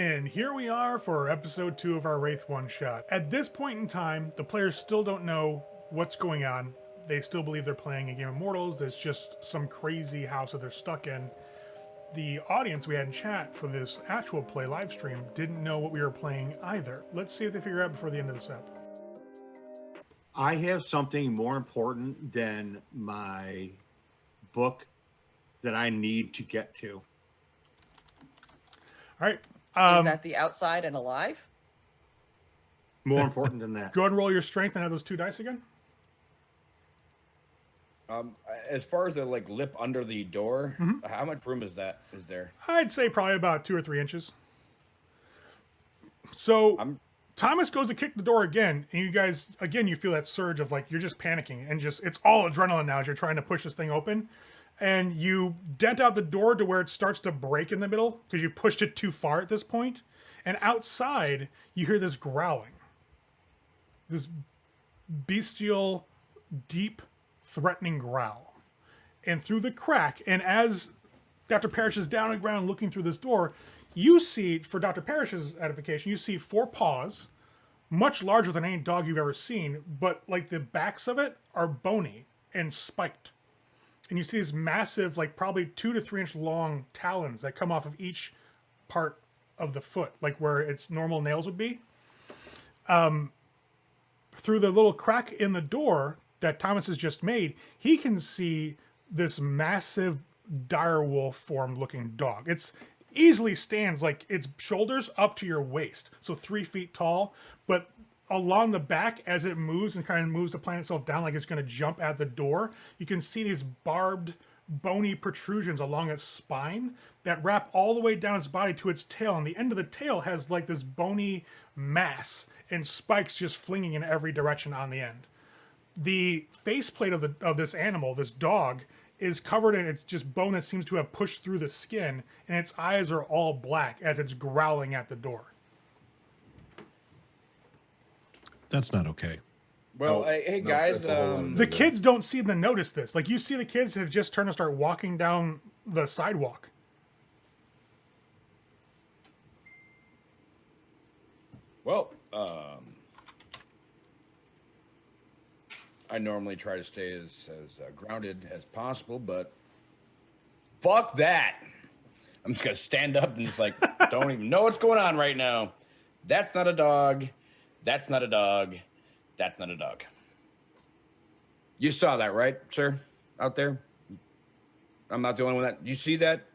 And here we are for episode 2 of our Wraith one-shot. At this point in time, the players still don't know what's going on. They still believe they're playing a game of Mortals. There's just some crazy house that they're stuck in. The audience we had in chat for this actual play live stream didn't know what we were playing either. Let's see if they figure it out before the end of this ep. I have something more important than my book that I need to get to. All right. Is that the outside and alive? More important than that. Go ahead and roll your strength and have those 2 dice again. As far as the lip under the door, how much room is there? I'd say probably about 2 or 3 inches. So Thomas goes to kick the door again, and you guys, again, you feel that surge of you're just panicking, and it's all adrenaline now as you're trying to push this thing open. And you dent out the door to where it starts to break in the middle because you pushed it too far at this point. And outside, you hear this growling. This bestial, deep, threatening growl. And through the crack, and as Dr. Parrish is down on the ground looking through this door, you see, for Dr. Parrish's edification, you see 4 paws, much larger than any dog you've ever seen, but the backs of it are bony and spiked. And you see these massive, probably 2 to 3 inch long talons that come off of each part of the foot, where its normal nails would be. Through the little crack in the door that Thomas has just made, he can see this massive direwolf form looking dog. It's easily stands its shoulders up to your waist, so 3 feet tall, but along the back as it moves and kind of moves to plant itself down like it's going to jump at the door, you can see these barbed, bony protrusions along its spine that wrap all the way down its body to its tail, and the end of the tail has this bony mass and spikes just flinging in every direction on the end. The faceplate of this animal, this dog, is covered in its just bone that seems to have pushed through the skin, and its eyes are all black as it's growling at the door. That's not okay. Well, hey guys, The kids don't seem to notice this. You see the kids have just turned to start walking down the sidewalk. well, I normally try to stay as grounded as possible, but fuck that. I'm just gonna stand up and just don't even know what's going on right now. That's not a dog. That's not a dog. That's not a dog. You saw that, right, sir? Out there? I'm not the only one that... You see that?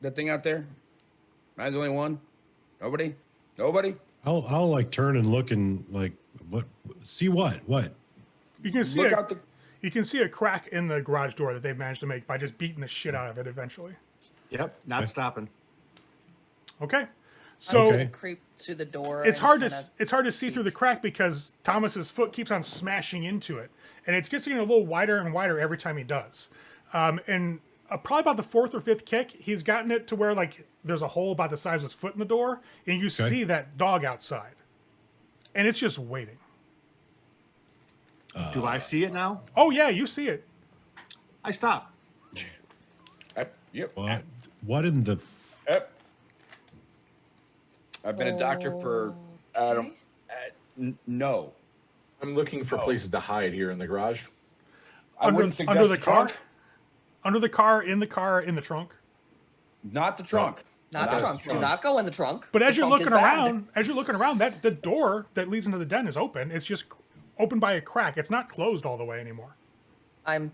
That thing out there? Am I the only one? Nobody? Nobody? I'll turn and look and what? See what? What? You can see you can see a crack in the garage door that they've managed to make by just beating the shit out of it eventually. Yep, not stopping. Okay. So Okay. Creep to the door. it's and hard kinda- it's hard to see through the crack because Thomas's foot keeps on smashing into it, and it's getting a little wider and wider every time he does. And probably about the 4th or 5th kick, he's gotten it to where there's a hole about the size of his foot in the door, and you see that dog outside, and it's just waiting. Do I see it now? Oh yeah, you see it. I stop. Yep. What in the? Yep. I've been a doctor for... no. I'm looking for places to hide here in the garage. I wouldn't suggest under the trunk. car, under the car, in the trunk. Not the trunk. Not the trunk. Do not go in the trunk. But as The you're trunk is looking around, that the door that leads into the den is open. It's just open by a crack. It's not closed all the way anymore. I'm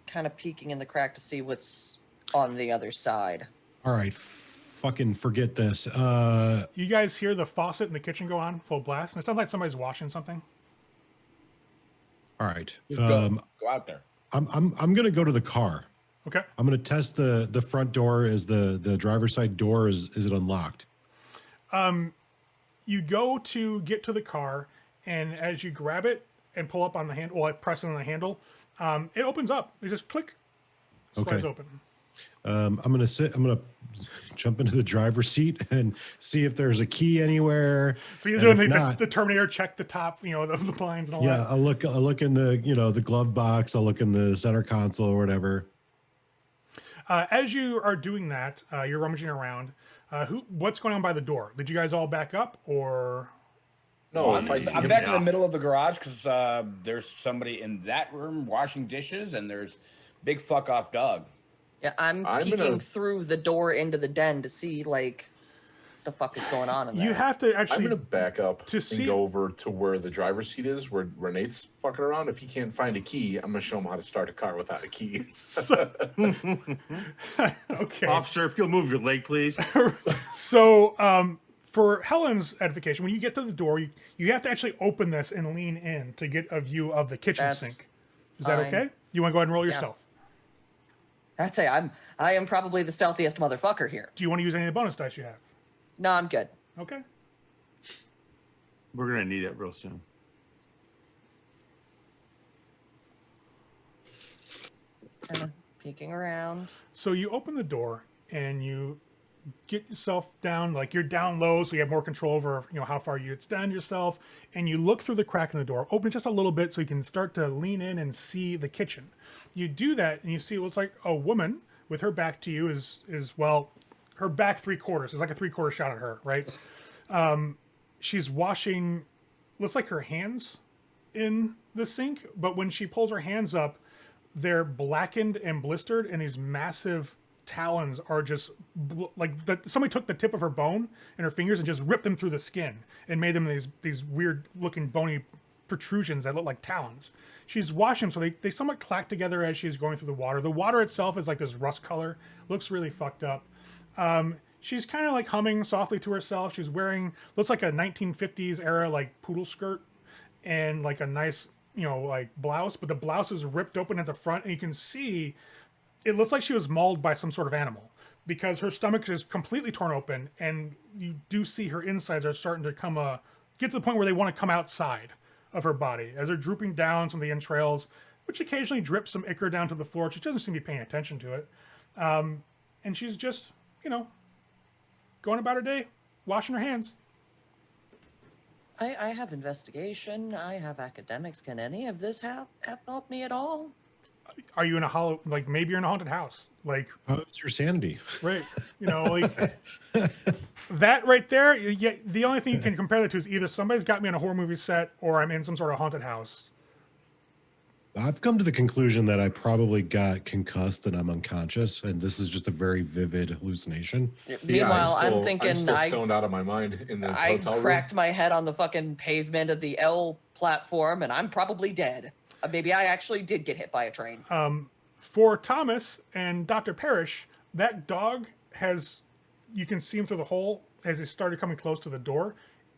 kind of peeking in the crack to see what's on the other side. All right, fucking forget this. You guys hear the faucet in the kitchen go on full blast, and it sounds like somebody's washing something. All right. Just go out there. I'm gonna go to the car. Okay. I'm gonna test the front door. Is the driver's side door is it unlocked? You go to get to the car, and as you grab it and pull up on the handle, press it on the handle, it opens up. It just click, slides Okay. open. I'm gonna jump into the driver's seat and see if there's a key anywhere. So you're And doing if not, the Terminator check the top, the blinds and all yeah, that. I'll look in the the glove box. I'll look in the center console or whatever. As you are doing that, you're rummaging around. What's going on by the door? Did you guys all back up, or? No, if I see I'm him back in now, the middle of the garage because there's somebody in that room washing dishes, and there's big fuck off dog. Yeah, I'm I'm peeking gonna- through the door into the den to see like the fuck is going on in there. You have to I'm actually. gonna back up to and see- go over to where the driver's seat is, where Nate's fucking around. If he can't find a key, I'm gonna show him how to start a car without a key. Okay. Officer, if you'll move your leg, please. So, for Helen's edification, when you get to the door, you have to actually open this and lean in to get a view of the kitchen That's sink. Is that fine. okay? You want to go ahead and roll your Yeah. stealth? I'd say I am probably the stealthiest motherfucker here. Do you want to use any of the bonus dice you have? No, I'm good. Okay. We're gonna need that real soon. Kind of peeking around. So you open the door and you get yourself down, like you're down low, so you have more control over how far you extend yourself, and you look through the crack in the door, open it just a little bit so you can start to lean in and see the kitchen. You do that and you see what's like a woman with her back to you is well, her back 3/4. It's like a 3/4 shot at her, right? She's washing, looks like her hands in the sink, but when she pulls her hands up, they're blackened and blistered, and these massive talons are just somebody took the tip of her bone and her fingers and just ripped them through the skin and made them these weird looking bony protrusions that look like talons. She's washing them, so they somewhat clack together as she's going through the water. The water itself is like this rust color, looks really fucked up. She's kind of like humming softly to herself. She's wearing, looks like a 1950s era like poodle skirt and like a nice, like blouse, but the blouse is ripped open at the front and you can see it looks like she was mauled by some sort of animal because her stomach is completely torn open and you do see her insides are starting to get to the point where they want to come outside of her body as they're drooping down some of the entrails, which occasionally drips some ichor down to the floor. She doesn't seem to be paying attention to it. And she's just, going about her day, washing her hands. I have investigation. I have academics. Can any of this help me at all? Are you in a maybe you're in a haunted house? Like, How's your sanity? right. Like that right there. The only thing you can compare that to is either somebody's got me on a horror movie set or I'm in some sort of haunted house. I've come to the conclusion that I probably got concussed and I'm unconscious, and this is just a very vivid hallucination. Meanwhile, I'm I'm thinking still stoned out of my mind in the I hotel room. cracked my head on the fucking pavement of the L platform, and I'm probably dead. Maybe I actually did get hit by a train. For Thomas and Dr. Parrish, that dog you can see him through the hole as he started coming close to the door.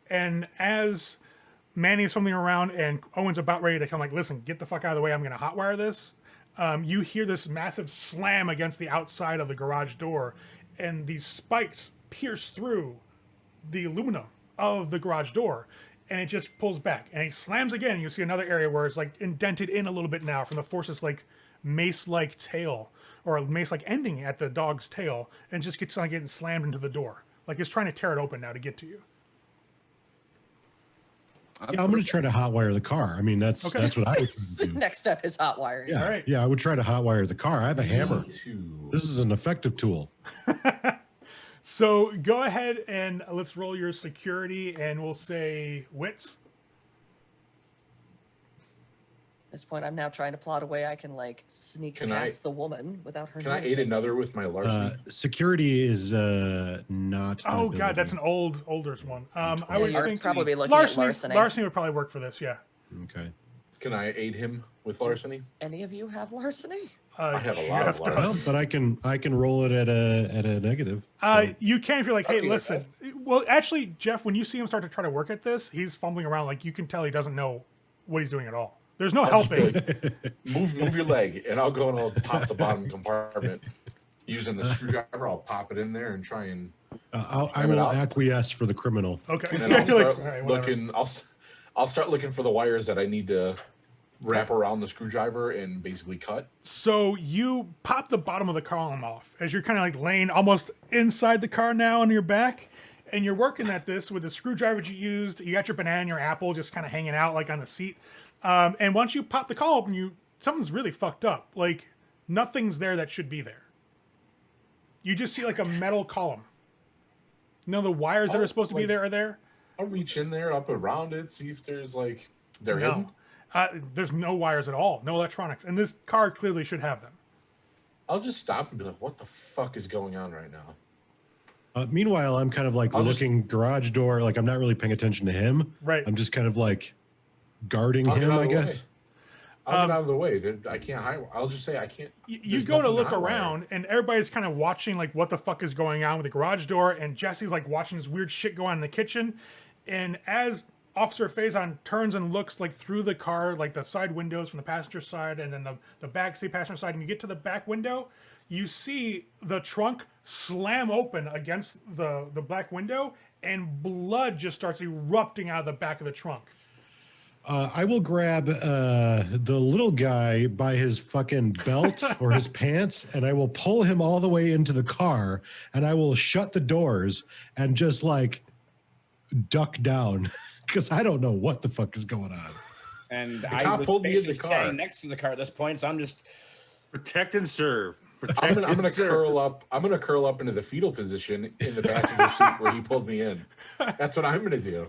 And as Manny's fumbling around and Owen's about ready to come, like, listen, get the fuck out of the way, I'm going to hotwire this. You hear this massive slam against the outside of the garage door, and these spikes pierce through the aluminum of the garage door. And it just pulls back and he slams again. And you see another area where it's like indented in a little bit now from the force's like mace-like tail or a mace-like ending at the dog's tail, and just gets on getting slammed into the door. Like it's trying to tear it open now to get to you. Yeah, I'm going to try to hotwire the car. I mean, that's what I would do. Next step is hot wiring. Yeah, All right. yeah, I would try to hotwire the car. I have a hammer. To- This is an effective tool. So go ahead and let's roll your security, and we'll say wits. At this point, I'm now trying to plot a way I can like sneak Can past the woman without her Can I aid noticing. another with my larceny? Security is not. an Oh god, that's ability. an older one. I Yeah, would you're think probably looking at larceny. Larceny would probably work for this. Yeah. Okay. Can I aid him with larceny? Any of you have larceny? I have a lot of Jeff larceny. Well, does. but I can roll it at a negative. So. You can if you're like, hey, Okay, listen. Well, actually, Jeff, when you see him start to try to work at this, he's fumbling around. Like you can tell he doesn't know what he's doing at all. There's no helping. Move your leg, and I'll go and I'll pop the bottom compartment using the screwdriver. I'll pop it in there and try and I will acquiesce for the criminal. Okay. and then I'll You're like, start all right, whatever. looking. I'll start looking for the wires that I need to wrap around the screwdriver and basically cut. So you pop the bottom of the column off as you're kind of like laying almost inside the car now on your back, and you're working at this with the screwdriver you used. You got your banana and your apple just kind of hanging out like on the seat. And once you pop the column open, something's really fucked up. Like nothing's there that should be there. You just see like a metal column. No, the wires that Oh, are supposed to be like- there are there. I'll reach in there, up around it, see if there's like they're hidden. No. There's no wires at all, no electronics, and this car clearly should have them. I'll just stop and be like, "What the fuck is going on right now?" Meanwhile, I'm kind of like I'll just- looking garage door. Like I'm not really paying attention to him. Right. I'm just kind of like guarding I'll get him, out I of the guess. way. I'll get out of the way. I can't hide. I'll just say I can't. You there's go to nothing look hide around, and everybody's kind of watching like what the fuck is going on with the garage door, and Jesse's like watching this weird shit go on in the kitchen. And as Officer Faison turns and looks like through the car, like the side windows from the passenger side and then the back seat passenger side, and you get to the back window, you see the trunk slam open against the black window, and blood just starts erupting out of the back of the trunk. I will grab the little guy by his fucking belt or his pants, and I will pull him all the way into the car, and I will shut the doors and just like duck down because I don't know what the fuck is going on. And cop I was pulled me in the basically car. standing next to the car at this point, so I'm just Protect and serve. I'm gonna and serve. curl up. I'm gonna curl up into the fetal position in the passenger seat where he pulled me in. That's what I'm gonna do.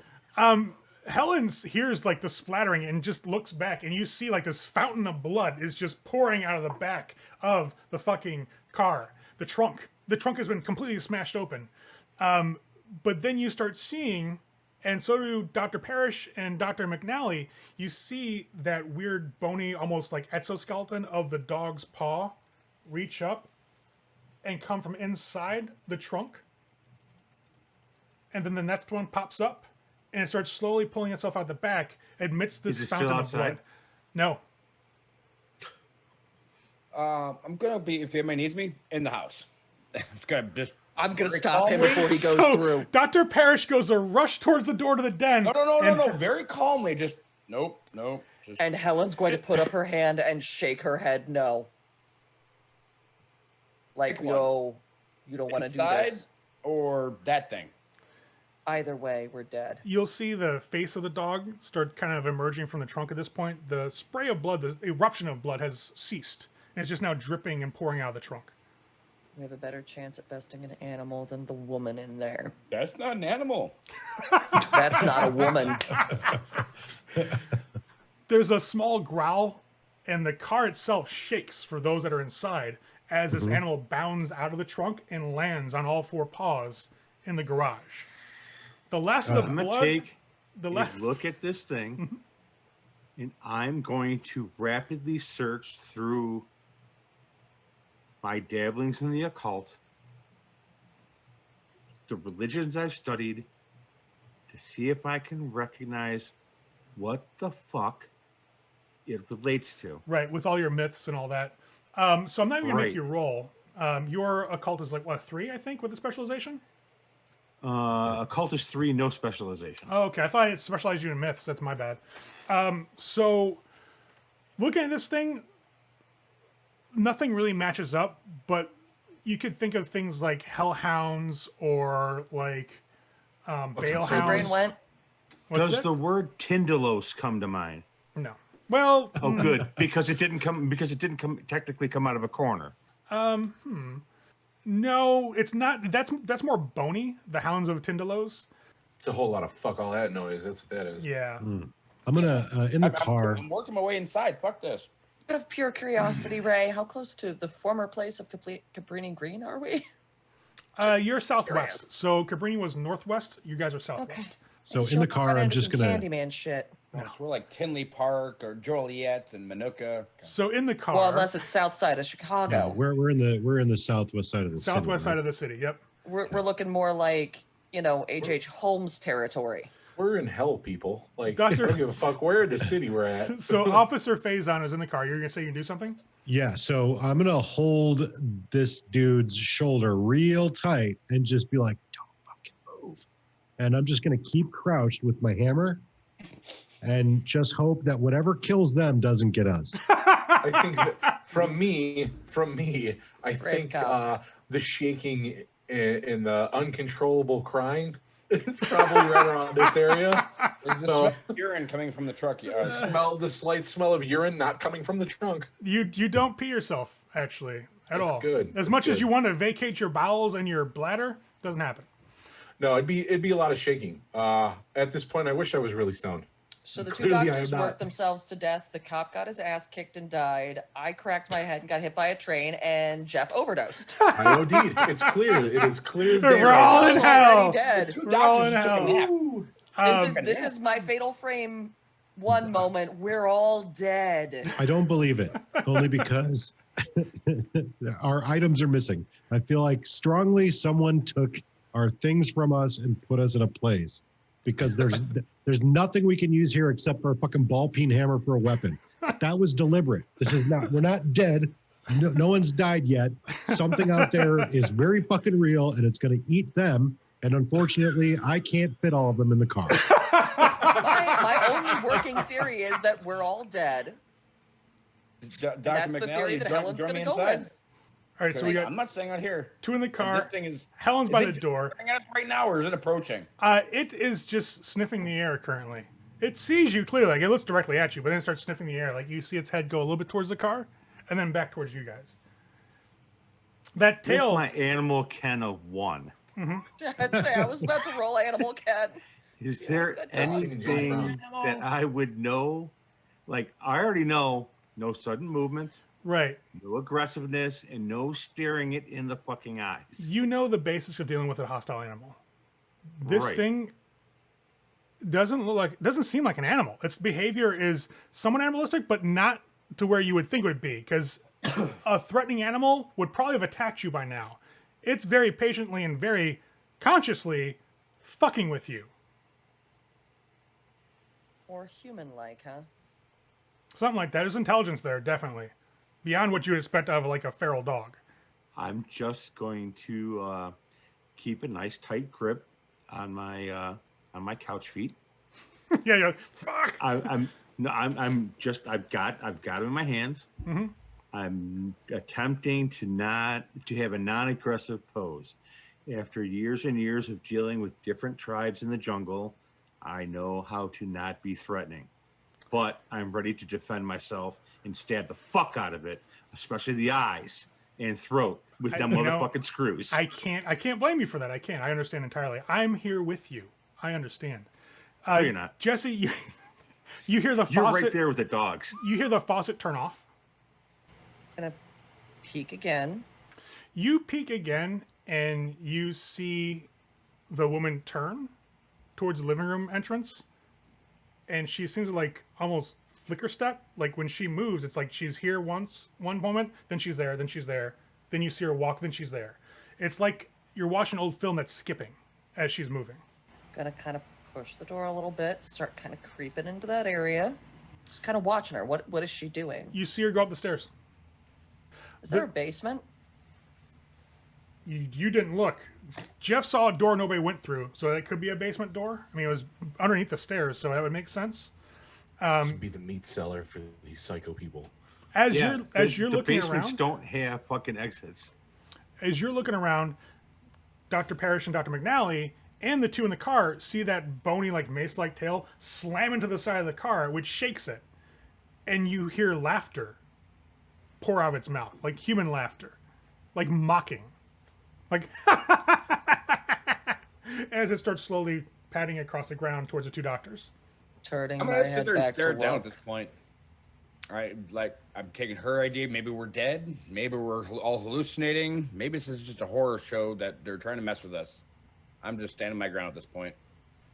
Helen hears like the splattering and just looks back, and you see like this fountain of blood is just pouring out of the back of the fucking car. The trunk has been completely smashed open. But then you start seeing, and so do Dr. Parrish and Dr. McNally, you see that weird bony, almost like exoskeleton of the dog's paw reach up and come from inside the trunk. And then the next one pops up, and it starts slowly pulling itself out the back amidst this Is it still fountain of outside? blood. No. I'm gonna be, if anybody needs me, in the house. I'm gonna just I'm gonna very stop him calmly- before he goes So through. Dr. Parrish goes a rush towards the door to the den. No, very calmly, just nope. Just And Helen's going to put up her hand and shake her head no. Like, Pick one. no, you don't want to do inside this. or that thing. Either way, we're dead. You'll see the face of the dog start kind of emerging from the trunk at this point. The spray of blood, the eruption of blood has ceased. And it's just now dripping and pouring out of the trunk. We have a better chance at besting an animal than the woman in there. That's not an animal. That's not a woman. There's a small growl, and the car itself shakes for those that are inside as this animal bounds out of the trunk and lands on all four paws in the garage. The last of the I'm gonna blood. take the a last look at this thing, and I'm going to rapidly search through my dabblings in the occult, the religions I've studied, to see if I can recognize what the fuck it relates to. Right, with all your myths and all that. So I'm not even gonna make Right. you roll. Your occult is like what, 3, I think, with the specialization? Occult is 3, no specialization. Oh, okay. I thought it specialized you in myths. That's my bad. So looking at this thing, nothing really matches up, but you could think of things like hellhounds or like So balehounds. brain went. What's Does that? the word Tindalos come to mind? No. Well, Oh, good, because it didn't technically come out of a corner. no, it's not. That's more bony. The Hounds of Tindalos. It's a whole lot of fuck all that noise. That's what that is. Yeah. I'm gonna in the car. I'm working my way inside. Fuck this. Out of pure curiosity, Ray, how close to the former place of Cabrini Green are we? You're southwest. curious. So Cabrini was northwest. You guys are southwest. So Show in the up car, run I'm into just some gonna. Candyman shit. So we're like Tinley Park or Joliet and Manuka. So in the car, Well, unless it's south side of Chicago. No, we're in the southwest side of the southwest city, side of the city. Yep. We're looking more like, H.H. Holmes territory. We're in hell, people. Like, Doctor- I don't give a fuck where in the city we're at. So Officer Faison is in the car. You're gonna say you can do something? Yeah, so I'm gonna hold this dude's shoulder real tight and just be like, "Don't fucking move," and I'm just gonna keep crouched with my hammer, and just hope that whatever kills them doesn't get us. I think that from me, I think cop. the shaking and the uncontrollable crying is probably right around this area. Is this So urine coming from the truck? the slight smell of urine not coming from the trunk. You don't pee yourself actually at That's all. good. As That's much as good. you want to vacate your bowels and your bladder, doesn't happen. No, it'd be a lot of shaking. At this point, I wish I was really stoned. So the two Clearly, I am doctors not. worked themselves to death. The cop got his ass kicked and died. I cracked my head and got hit by a train, and Jeff overdosed. I OD'd. It's clear. It is clear as day. We're all right in now. I'm hell. already dead. We're all in Doctors took a hell. nap. This is my fatal frame one moment. We're all dead. I don't believe it, only because our items are missing. I feel like strongly someone took our things from us and put us in a place, because there's nothing we can use here except for a fucking ball peen hammer for a weapon. That was deliberate. This is not. We're not dead. No one's died yet. Something out there is very fucking real, and it's going to eat them. And unfortunately, I can't fit all of them in the car. My only working theory is that we're all dead. Dr. That's the theory McNally, that join Helen's me going to go inside. with. All right, so we got I'm not staying out here. 2 in the car. This thing is. Helen's is by it the door. staring at us right now, or is it approaching? It is just sniffing the air currently. It sees you clearly, like it looks directly at you, but then it starts sniffing the air. Like you see its head go a little bit towards the car, and then back towards you guys. That Here's tail. my animal can of 1. I'd say I was about to roll animal cat. Is there good dog. anything that I would know? Like, I already know no sudden movement, Right. no aggressiveness, and no staring it in the fucking eyes. You know the basics of dealing with a hostile animal. This Right. thing doesn't seem like an animal. Its behavior is somewhat animalistic, but not to where you would think it would be, because a threatening animal would probably have attacked you by now. It's very patiently and very consciously fucking with you. Or human-like, huh? Something like that. There's intelligence there, definitely. Beyond what you would expect out of like a feral dog. I'm just going to keep a nice tight grip on my couch feet. Yeah. Fuck. I'm I've got him in my hands. Mm-hmm. I'm attempting to have a non-aggressive pose. After years and years of dealing with different tribes in the jungle, I know how to not be threatening. But I'm ready to defend myself and stab the fuck out of it, especially the eyes and throat with them motherfucking screws. I can't blame you for that. I understand entirely. I'm here with you. I understand. No, you're not. Jesse, you hear the You're faucet. right there with the dogs. You hear the faucet turn off. Gonna peek again. You peek again, and you see the woman turn towards the living room entrance, and she seems to like almost flicker step. Like when she moves, it's like she's here one moment, then she's there, then she's there, then you see her walk, then she's there. It's like you're watching an old film that's skipping as she's moving. Gonna kind of push the door a little bit, start kind of creeping into that area. Just kind of watching her. What is she doing? You see her go up the stairs. Is there a basement? You didn't look. Jeff saw a door nobody went through, so that could be a basement door. I mean, it was underneath the stairs, so that would make sense. This would be the meat cellar for these psycho people. As Yeah, you're the looking basements around, don't have fucking exits. as you're looking around, Dr. Parrish and Dr. McNally and the two in the car see that bony, like mace-like tail slam into the side of the car, which shakes it, and you hear laughter pour out of its mouth, like human laughter, like mocking, like as it starts slowly padding across the ground towards the two doctors. Turning I'm my gonna sit head there and back stare to down look. at this point. All right, like I'm taking her idea. Maybe we're dead. Maybe we're all hallucinating. Maybe this is just a horror show that they're trying to mess with us. I'm just standing my ground at this point.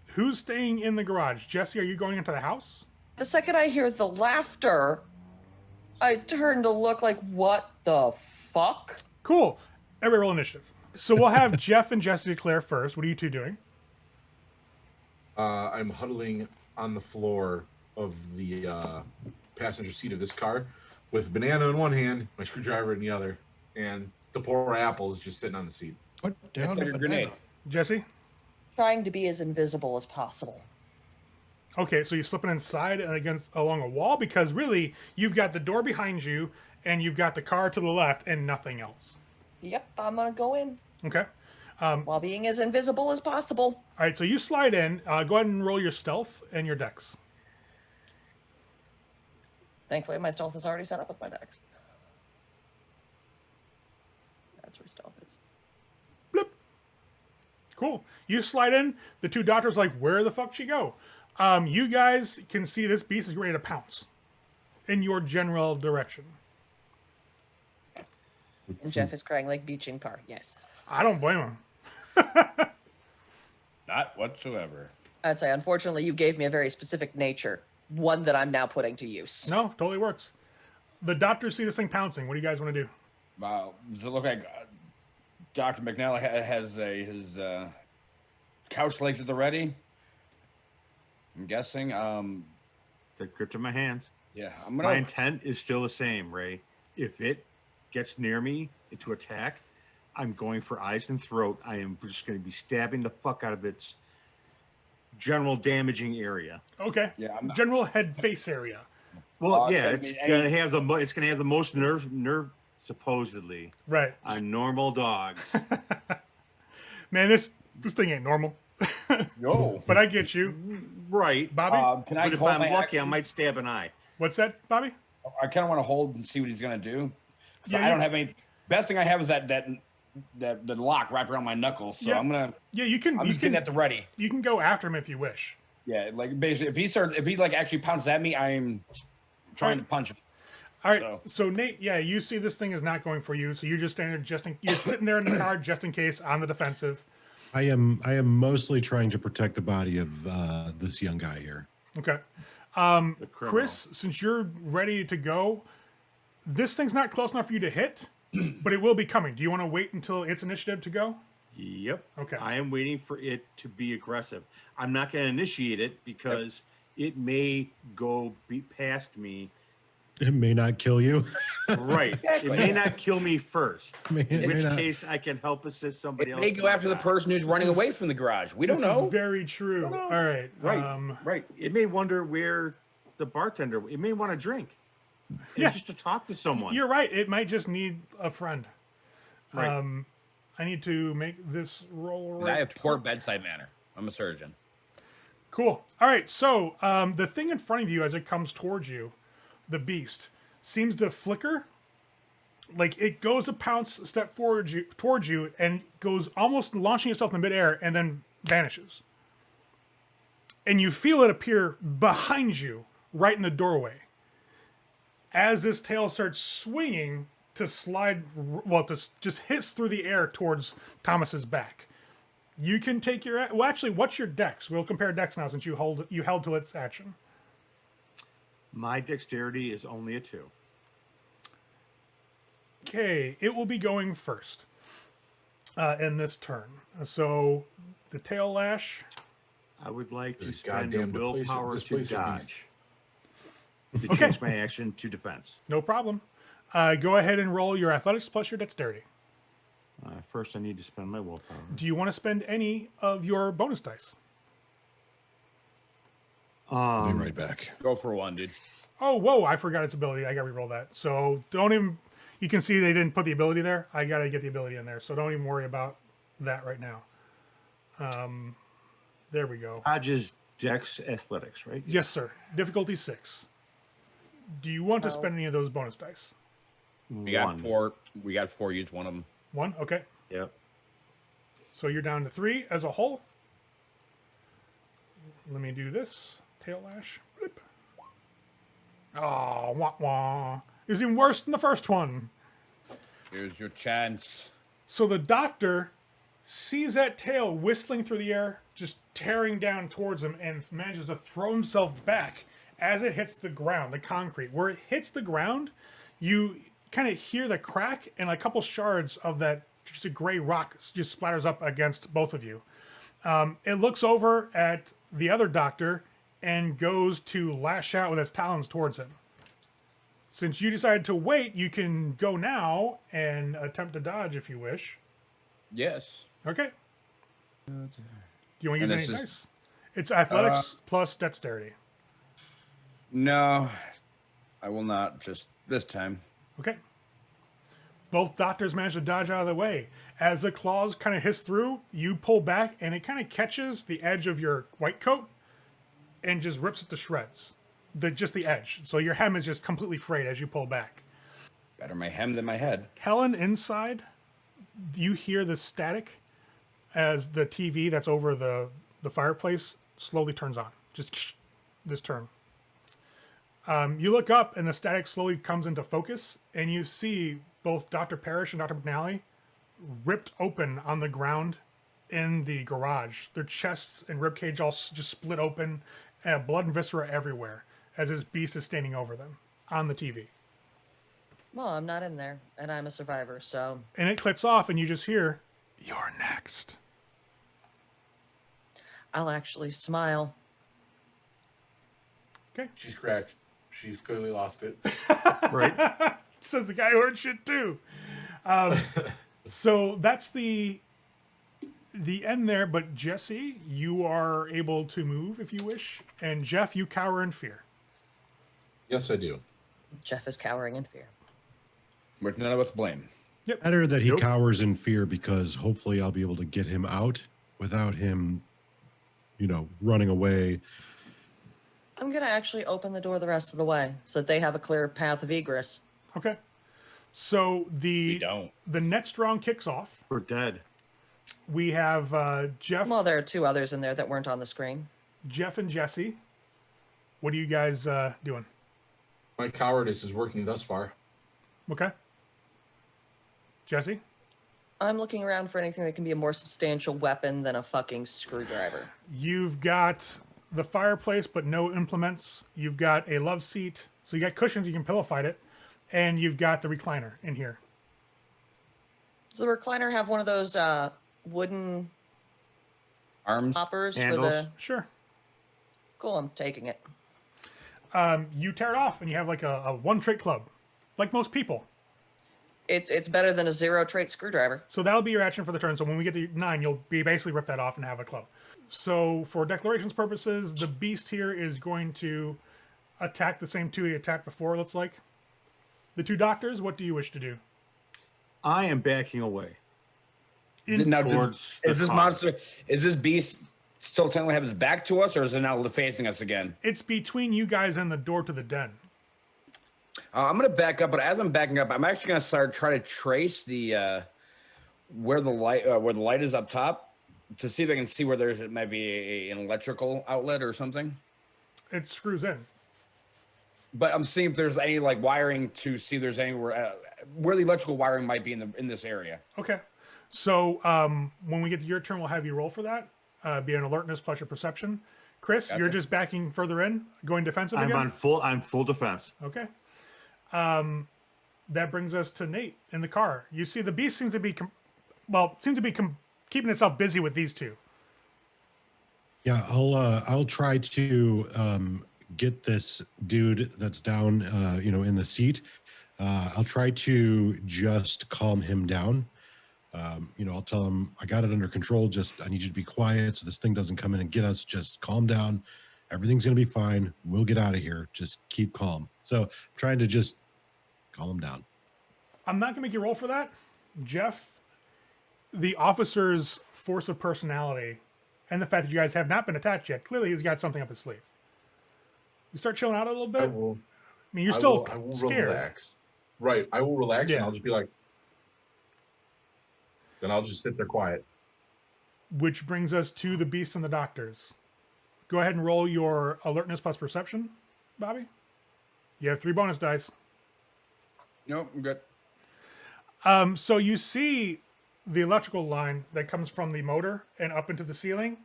Who's staying in the garage? Jesse, are you going into the house? The second I hear the laughter, I turn to look like, what the fuck? Cool. Every roll initiative. So we'll have Jeff and Jesse declare first. What are you two doing? I'm huddling on the floor of the passenger seat of this car with banana in one hand, my screwdriver in the other, and the poor apple is just sitting on the seat. Put down That's a your banana. grenade. Jesse? Trying to be as invisible as possible. Okay, so you're slipping inside and along a wall, because really you've got the door behind you and you've got the car to the left and nothing else. Yep, I'm gonna go in Okay. while being as invisible as possible. All right, so you slide in. Go ahead and roll your stealth and your dex. Thankfully, my stealth is already set up with my dex. That's where stealth is. Blip. Cool. You slide in. The two doctors like, where the fuck she go? You guys can see this beast is ready to pounce in your general direction. And Jeff is crying like beaching car. Yes. I don't blame him. Not whatsoever. I'd say, unfortunately, you gave me a very specific nature, one that I'm now putting to use. No, totally works. The doctors see this thing pouncing. What do you guys want to do? Wow. Does it look like Dr. McNally has his couch legs at the ready? I'm guessing. The grip in my hands. Yeah, My intent is still the same, Ray. If it gets near me to attack, I'm going for eyes and throat. I am just going to be stabbing the fuck out of its general damaging area. Okay. Yeah, General head face area. Well, I it's mean, going to have the most nerve supposedly Right. on normal dogs. Man, this thing ain't normal. Yo. But I get you. Right. Bobby? Can I But if hold I'm my lucky, I action? might stab an eye. What's that, Bobby? I kind of want to hold and see what he's gonna do. 'Cause Yeah, I don't have any. Best thing I have is that lock wrapped around my knuckles. So Yeah. I'm Yeah, you can. I'm You just getting can, at the ready. you can go after him if you wish. Yeah, like basically, if he like actually pounces at me, I'm trying to punch him. All right. So Nate, yeah, you see this thing is not going for you, so you're just standing you're sitting there in the car just in case on the defensive. I am mostly trying to protect the body of this young guy here. Okay. The criminal. Chris, since you're ready to go, this thing's not close enough for you to hit, but it will be coming. Do you want to wait until its initiative to go? Yep. Okay. I am waiting for it to be aggressive. I'm not going to initiate it because it may go past me. It may not kill you. Right. It may not kill me first. It In may which not. case, I can help assist somebody It else. may go after the person who's running is- away from the garage. We don't This know. is very true. All right. Right. Right. It may wonder where the bartender. It may want to drink. And Yeah. just to talk to someone. You're right. It might just need a friend. Right. I need to make this roll And right. I have poor bedside manner. I'm a surgeon. Cool. All right. So the thing in front of you as it comes towards you, the beast, seems to flicker. Like it goes to pounce a step forward towards you and goes almost launching itself in midair and then vanishes. And you feel it appear behind you, right in the doorway. As this tail starts swinging to slide, well, to just hits through the air towards Thomas's back. You can take your, well, actually, what's your dex? We'll compare dex now since you held to its action. My dexterity is only a 2. Okay, it will be going first in this turn. So the tail lash. I would like to This spend a goddamn willpower to displacer dodge. To Okay. change my action to defense. No problem. Go ahead and roll your athletics plus your dexterity. First, I need to spend my willpower. Do you want to spend any of your bonus dice? I'll be right back. Go for one, dude. Oh, whoa, I forgot its ability. I got to re-roll that. So don't even, you can see they didn't put the ability there. I got to get the ability in there. So don't even worry about that right now. There we go. Dodges, dex, athletics, right? Yes, sir. Difficulty 6. Do you want to spend any of those bonus dice? We got One. 4. We got 4. Use one of them. 1? Okay. Yep. So you're down to 3 as a whole. Let me do this. Tail lash. Bloop. Oh, wah wah. It was even worse than the first one. Here's your chance. So the doctor sees that tail whistling through the air, just tearing down towards him, and manages to throw himself back as it hits the ground, the concrete. Where it hits the ground, you kind of hear the crack, and a couple shards of that just a gray rock just splatters up against both of you. It looks over at the other doctor and goes to lash out with its talons towards him. Since you decided to wait, you can go now and attempt to dodge if you wish. Yes. Okay. Do you want to use And any this is- dice? It's athletics plus dexterity. No, I will not. Just this time. Okay. Both doctors manage to dodge out of the way. As the claws kind of hiss through, you pull back, and it kind of catches the edge of your white coat and just rips it to shreds. Just the edge. So your hem is just completely frayed as you pull back. Better my hem than my head. Helen, inside, you hear the static as the TV that's over the fireplace slowly turns on. Just this turn. You look up and the static slowly comes into focus, and you see both Dr. Parrish and Dr. McNally ripped open on the ground in the garage. Their chests and ribcage all just split open, and blood and viscera everywhere as this beast is standing over them on the TV. Well, I'm not in there, and I'm a survivor, so And it clicks off, and you just hear, "You're next." I'll actually smile. Okay. She's cracked. She's clearly lost it. Right. Says the guy who heard shit too. So that's the end there. But Jesse, you are able to move if you wish, and Jeff, you cower in fear. Yes, I do. Jeff is cowering in fear. Which none of us blame. Better that he Nope. cowers in fear, because hopefully I'll be able to get him out without him, running away. I'm gonna actually open the door the rest of the way so that they have a clear path of egress. Okay. So We don't. the next round kicks off. We're dead. We have Jeff, Well, there are two others in there that weren't on the screen. Jeff and Jesse. What are you guys doing? My cowardice is working thus far. Okay. Jesse, I'm looking around for anything that can be a more substantial weapon than a fucking screwdriver. you've got the fireplace, but no implements. You've got a love seat, so you got cushions. You can pillow fight it, and you've got the recliner in here. Does the recliner have one of those wooden Arms. hoppers for Handles? the? Sure. Cool, I'm taking it. You tear it off, and you have like a one trait club, like most people. It's better than a zero trait screwdriver. So that'll be your action for the turn. So when we get to 9, you'll be basically rip that off and have a club. So for declarations purposes, the beast here is going to attack the same two he attacked before. It looks like the two doctors. What do you wish to do? I am backing away. Now, Towards is the this car. monster? Is this beast still technically have his back to us, or is it now facing us again? It's between you guys and the door to the den. I'm gonna back up, but as I'm backing up, I'm actually gonna try to trace the where the light is up top to see if I can see where it might be an electrical outlet or something. It screws in. But I'm seeing if there's any like wiring to see if there's anywhere where the electrical wiring might be in this area. Okay. So when we get to your turn, we'll have you roll for that. Be an alertness plus your perception. Chris, you're just backing further in, going defensive I'm again? I'm full defense. Okay. That brings us to Nate in the car. You see the beast seems to be, keeping itself busy with these two. Yeah, I'll try to get this dude that's down, in the seat. I'll try to just calm him down. I'll tell him I got it under control. Just I need you to be quiet so this thing doesn't come in and get us. Just calm down. Everything's gonna be fine. We'll get out of here. Just keep calm. So I'm trying to just calm him down. I'm not going to make you roll for that. Jeff, the officer's force of personality and the fact that you guys have not been attached yet, clearly he's got something up his sleeve. You start chilling out a little bit. I will. I mean, you're still I will scared. relax. Right. I will relax, Yeah. and I'll just be like. Then I'll just sit there quiet. Which brings us to the beast and the doctors. Go ahead and roll your alertness plus perception, Bobby. You have 3 bonus dice. Nope, I'm good. So you see the electrical line that comes from the motor and up into the ceiling,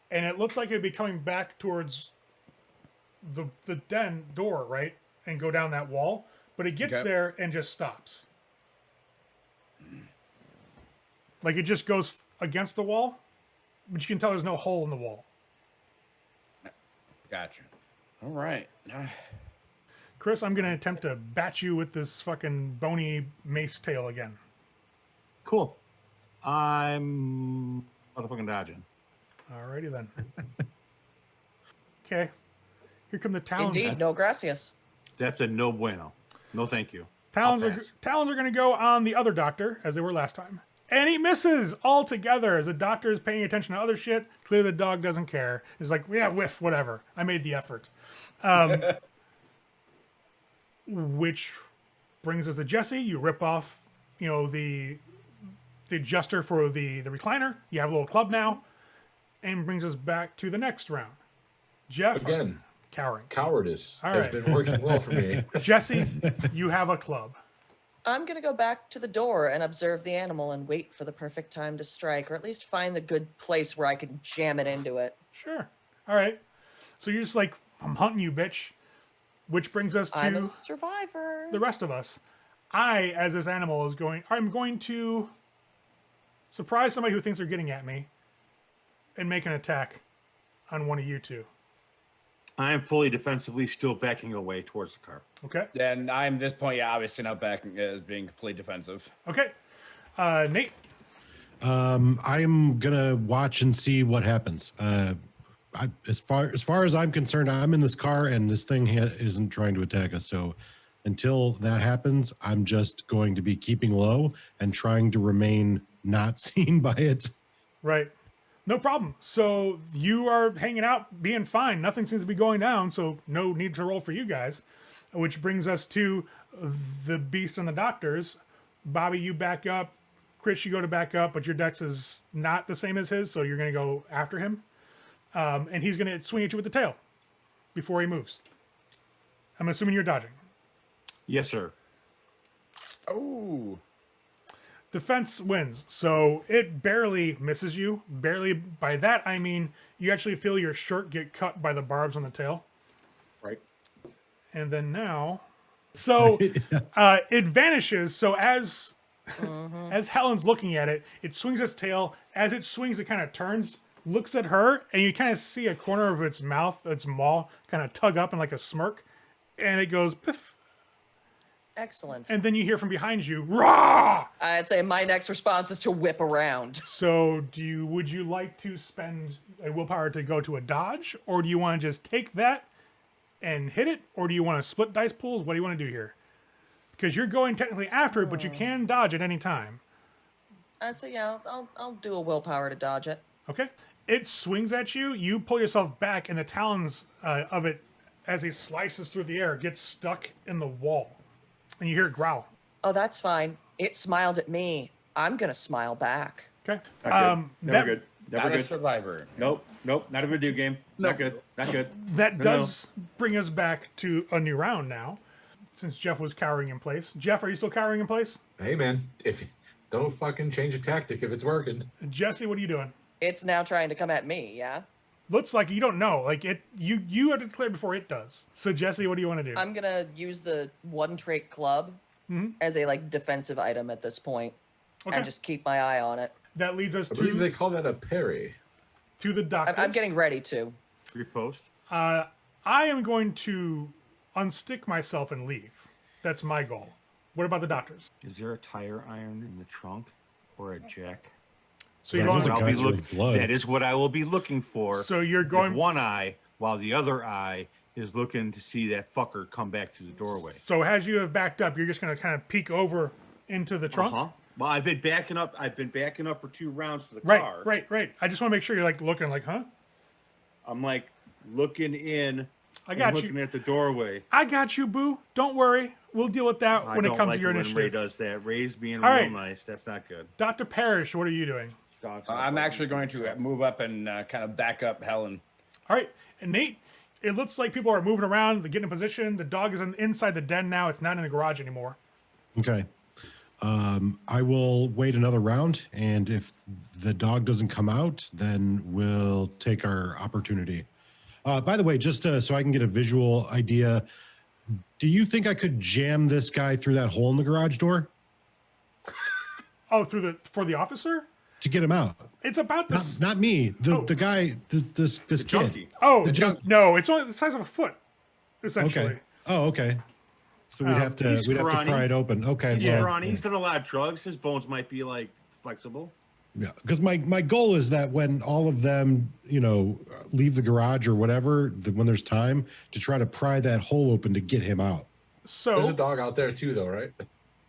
and it looks like it'd be coming back towards the den door, right? And go down that wall, but it gets Okay. there and just stops. Like it just goes against the wall, but you can tell there's no hole in the wall. Gotcha. All right. Chris, I'm going to attempt to bat you with this fucking bony mace tail again. Cool. I'm motherfucking dodging. Alrighty then. Okay. Here come the talons. Indeed, no gracias. That's a no bueno. No, thank you. Talons I'll are, pass. talons are going to go on the other doctor, as they were last time. And he misses altogether as the doctor is paying attention to other shit. Clearly the dog doesn't care. He's like, yeah, whiff, whatever. I made the effort. Which brings us to Jesse. You rip off, the the adjuster for the recliner. You have a little club now, and brings us back to the next round. Jeff, Again, cowering. cowardice All has right. been working well for me. Jesse, you have a club. I'm gonna go back to the door and observe the animal and wait for the perfect time to strike, or at least find the good place where I can jam it into it. Sure. All right. So you're just like, I'm hunting you, bitch. Which brings us I'm a to survivor. the rest of us. I'm going to surprise somebody who thinks they're getting at me and make an attack on one of you two. I am fully defensively still backing away towards the car. Okay. Then I'm at this point, yeah, obviously not backing as being completely defensive. Okay. Nate. I'm gonna watch and see what happens. As far as I'm concerned, I'm in this car and this thing isn't trying to attack us. So until that happens, I'm just going to be keeping low and trying to remain not seen by it. Right. No problem. So you are hanging out, being fine. Nothing seems to be going down, so no need to roll for you guys. Which brings us to the beast and the doctors. Bobby, you back up. Chris, you go to back up, but your dex is not the same as his, so you're going to go after him. And he's going to swing at you with the tail before he moves. I'm assuming you're dodging. Yes, sir. Oh. Defense wins, so it barely misses you. Barely. By that, I mean you actually feel your shirt get cut by the barbs on the tail. Right. And then now, so it vanishes. So as Helen's looking at it, it swings its tail. As it swings, it kind of turns, looks at her, and you kind of see a corner of its mouth, its maw, kind of tug up in like a smirk, and it goes piff. Excellent. And then you hear from behind you, "Rah!" I'd say my next response is to whip around. So would you like to spend a willpower to go to a dodge, or do you want to just take that and hit it, or do you want to split dice pools? What do you want to do here? Because you're going technically after it, but you can dodge at any time. I'd say, yeah, I'll do a willpower to dodge it. Okay. It swings at you. You pull yourself back, and the talons of it, as it slices through the air, gets stuck in the wall. And you hear it growl. Oh, that's fine. It smiled at me. I'm gonna smile back. Okay. Not good. Never that- good. Never Not a good. survivor. Nope. Not a video game. Not good. Not good. That No, does bring us back to a new round now, since Jeff was cowering in place. Jeff, are you still cowering in place? Hey man, if don't fucking change a tactic if it's working. Jesse, what are you doing? It's now trying to come at me, yeah? Looks like you don't know. Like you have to declare before it does. So Jesse, what do you want to do? I'm gonna use the one trait club as a defensive item at this point. Okay. And just keep my eye on it. That leads us I believe they to call that a parry. the doctor. I'm getting ready to. Your post. I am going to unstick myself and leave. That's my goal. What about the doctors? Is there a tire iron in the trunk or a jack? So you're That going. was a I'll be geyser of blood. That is what I will be looking for. So you're with going. one eye, while the other eye is looking to see that fucker come back through the doorway. So as you have backed up, you're just going to kind of peek over into the trunk. Well, I've been backing up. I've been backing up for 2 rounds to the Right, car. right. I just want to make sure you're looking huh? I'm looking in. I got looking you. at the doorway. I got you, boo. Don't worry. We'll deal with that when it comes to your when initiative. Ray does that. Ray's being All real right. nice. That's not good. Dr. Parrish, what are you doing? I'm actually going to move up and kind of back up Helen. All right. And Nate, it looks like people are moving around. They're getting in position. The dog is inside the den now. It's not in the garage anymore. Okay. I will wait another round, and if the dog doesn't come out, then we'll take our opportunity. By the way, just so I can get a visual idea, do you think I could jam this guy through that hole in the garage door Oh, for the officer? to get him out? It's about this. Not me. The guy. This kid. Junkie. Oh, junk- no. It's only the size of a foot, essentially. Okay. Oh, okay. So we'd have to he's pry scrawny. it open. Okay. He's well, scrawny. He's done a lot of drugs. His bones might be flexible. Yeah, because my goal is that when all of them, leave the garage or whatever, when there's time to try to pry that hole open to get him out. There's a So, dog out there too, though, right?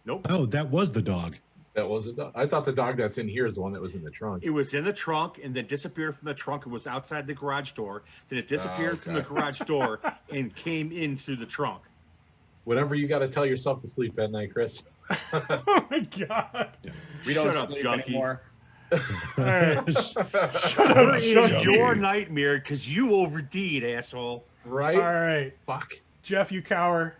Nope. Oh, that was the dog. That was a dog. I thought the dog that's in here is the one that was in the trunk. It was in the trunk and then disappeared from the trunk and was outside the garage door. Then it disappeared from the okay. garage door and came in through the trunk. Whatever you got to tell yourself to sleep at night, Chris. Oh my god. We don't Shut up, sleep junkie. anymore. All right. Shut We're up, in Junkie. your nightmare because you overdid, asshole. Right? All right. Fuck. Jeff, you cower.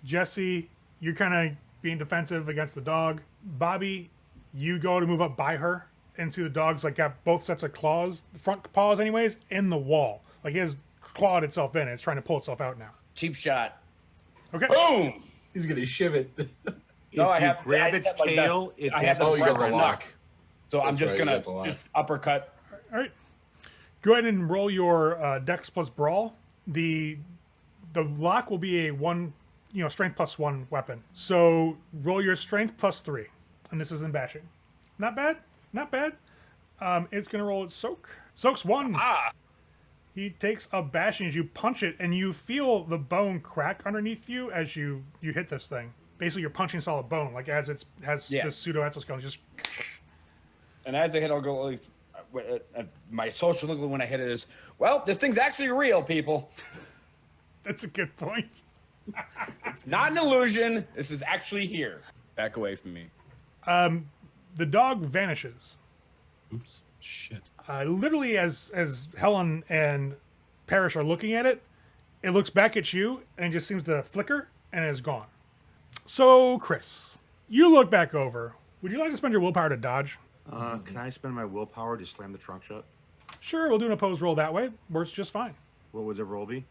Jesse, you're kind of being defensive against the dog. Bobby, you go to move up by her and see the dog's like got both sets of claws, the front paws anyways, in the wall. Like it has clawed itself in. It's trying to pull itself out now. Cheap shot. Okay. Boom. He's gonna shiv it. If No, I you have- grab I its have like tail, it I has have the Oh, you got the front lock. So I'm That's just right, you gonna got the lock. just uppercut. All right. Go ahead and roll your Dex plus Brawl. The lock will be a one, strength plus 1 weapon. So roll your strength plus 3, and this is in bashing. Not bad. Not bad. It's gonna roll its soak. Soak's 1. Ah. He takes a bashing as you punch it, and you feel the bone crack underneath you as you hit this thing. Basically, you're punching solid bone, like as it has Yeah. this pseudo exoskeleton. Just And as I hit, I'll go. Like, my social look when I hit it is, well, this thing's actually real, people. that's a good point. It's not an illusion. This is actually here. Back away from me. The dog vanishes. Oops. Shit. Literally, as Helen and Parrish are looking at it, it looks back at you and just seems to flicker and is gone. So, Chris, you look back over. Would you like to spend your willpower to dodge? Can I spend my willpower to slam the trunk shut? Sure, we'll do an opposed roll that way. Works just fine. What would the roll be?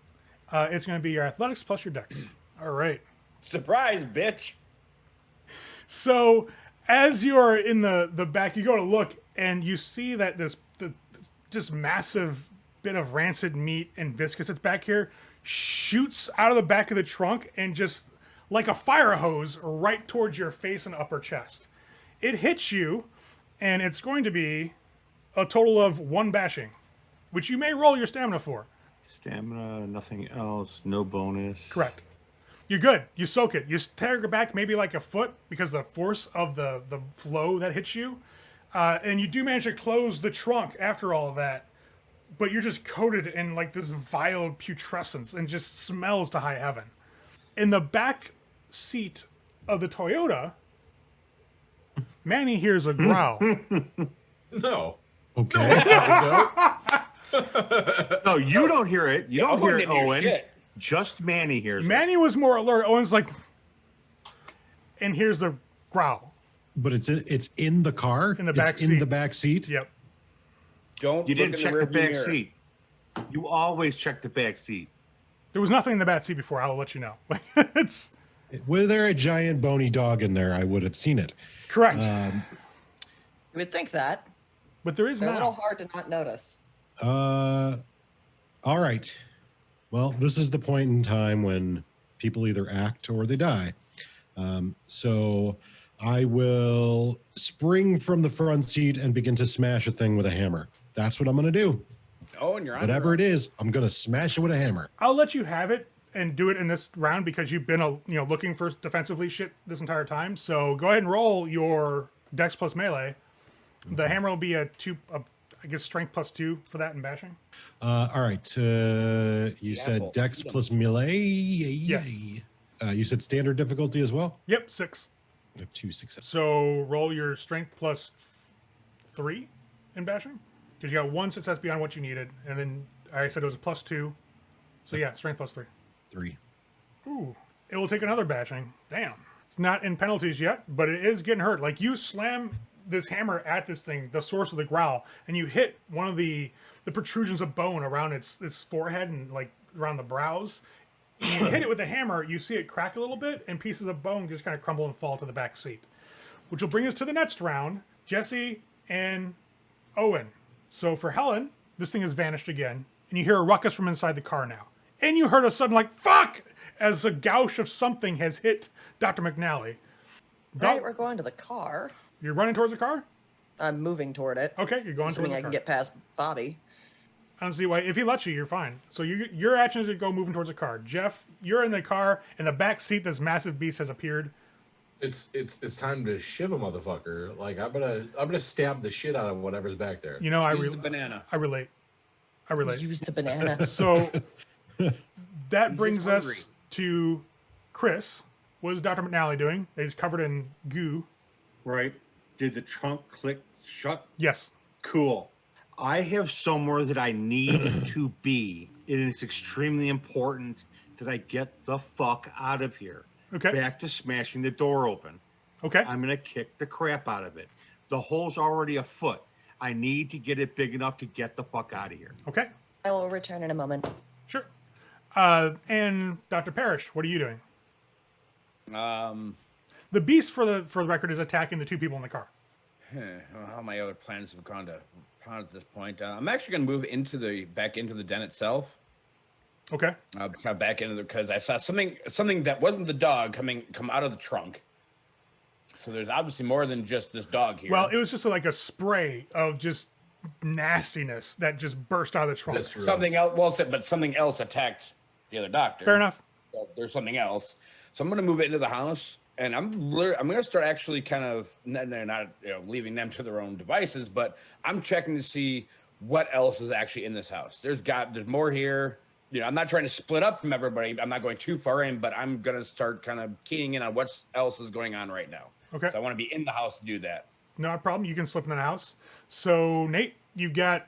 It's going to be your athletics plus your dex. All right. Surprise, bitch. So, as you're in the back, you go to look and you see that this just massive bit of rancid meat and viscous that's back here shoots out of the back of the trunk and just like a fire hose right towards your face and upper chest. It hits you, and it's going to be a total of 1 bashing, which you may roll your stamina for. Stamina, nothing else, no bonus. Correct. You're good. You soak it. You stagger back maybe like a foot because the force of the flow that hits you. And you do manage to close the trunk after all of that. But you're just coated in like this vile putrescence and just smells to high heaven. In the back seat of the Toyota, Manny hears a growl. No. Okay. No, you don't hear it. You don't hear it, didn't hear Owen. shit. Just Manny hears it. Manny was more alert. Owen's like, and here's the growl. But it's in the car. In the It's back in seat. the back seat. Yep. Don't You look didn't in check the the rearview back mirror. seat. You always check the back seat. There was nothing in the back seat before. I'll let you know. It's Were there a giant bony dog in there, I would have seen it. correct. You would think that. But there is They're a little now. hard to not notice. All right. Well, this is the point in time when people either act or they die. So I will spring from the front seat and begin to smash a thing with a hammer. That's what I'm going to do. Oh, and you're on. Whatever it is, I'm going to smash it with a hammer. I'll let you have it and do it in this round because you've been looking for defensively shit this entire time. So go ahead and roll your Dex plus melee. The hammer will be I guess strength plus 2 for that in bashing. All right. You Apple. said Dex plus melee. Yes. You said standard difficulty as well? Yep, 6. I have 2 success. So roll your strength plus 3 in bashing because you got 1 success beyond what you needed, and then I said it was a plus 2. So yeah, strength plus 3. 3. Ooh, it will take another bashing. Damn. It's not in penalties yet, but it is getting hurt. Like you slam this hammer at this thing, the source of the growl, and you hit one of the protrusions of bone around its forehead and like around the brows. And you hit it with the hammer, you see it crack a little bit, and pieces of bone just kind of crumble and fall to the back seat. Which will bring us to the next round, Jesse and Owen. So for Helen, this thing has vanished again, and you hear a ruckus from inside the car now. And you heard a sudden like, fuck! As a gouge of something has hit Dr. McNally. Right, we're going to the car. You're running towards the car? I'm moving toward it. Okay, you're going Assuming towards I the can car. get past Bobby. I don't see why. If he lets you, you're fine. So your action is to go moving towards the car. Jeff, you're in the car. In the back seat, this massive beast has appeared. It's time to shiv a motherfucker. Like I'm gonna stab the shit out of whatever's back there. You know, I Use the banana. relate. Use the banana. So that brings hungry. us to Chris. What is Dr. McNally doing? He's covered in goo. Right. Did the trunk click shut? Yes. Cool. I have somewhere that I need to be. It is extremely important that I get the fuck out of here. Okay. Back to smashing the door open. Okay. I'm going to kick the crap out of it. The hole's already a foot. I need to get it big enough to get the fuck out of here. Okay. I will return in a moment. Sure. And Dr. Parrish, what are you doing? The beast, for the record, is attacking the two people in the car. How my other plans have gone to pot at this point. I'm actually going to move back into the den itself. Okay. Kind of back into because I saw something that wasn't the dog come out of the trunk. So there's obviously more than just this dog here. Well, it was just like a spray of just nastiness that just burst out of the trunk. Something else. Well, but something else attacked the other doctor. Fair enough. So there's something else. So I'm going to move it into the house, and I'm going to start actually kind of not leaving them to their own devices, but I'm checking to see what else is actually in this house. There's more here. I'm not trying to split up from everybody. I'm not going too far in, but I'm going to start kind of keying in on what else is going on right now. Okay. So I want to be in the house to do that. Not a problem. You can slip in the house. So, Nate, you've got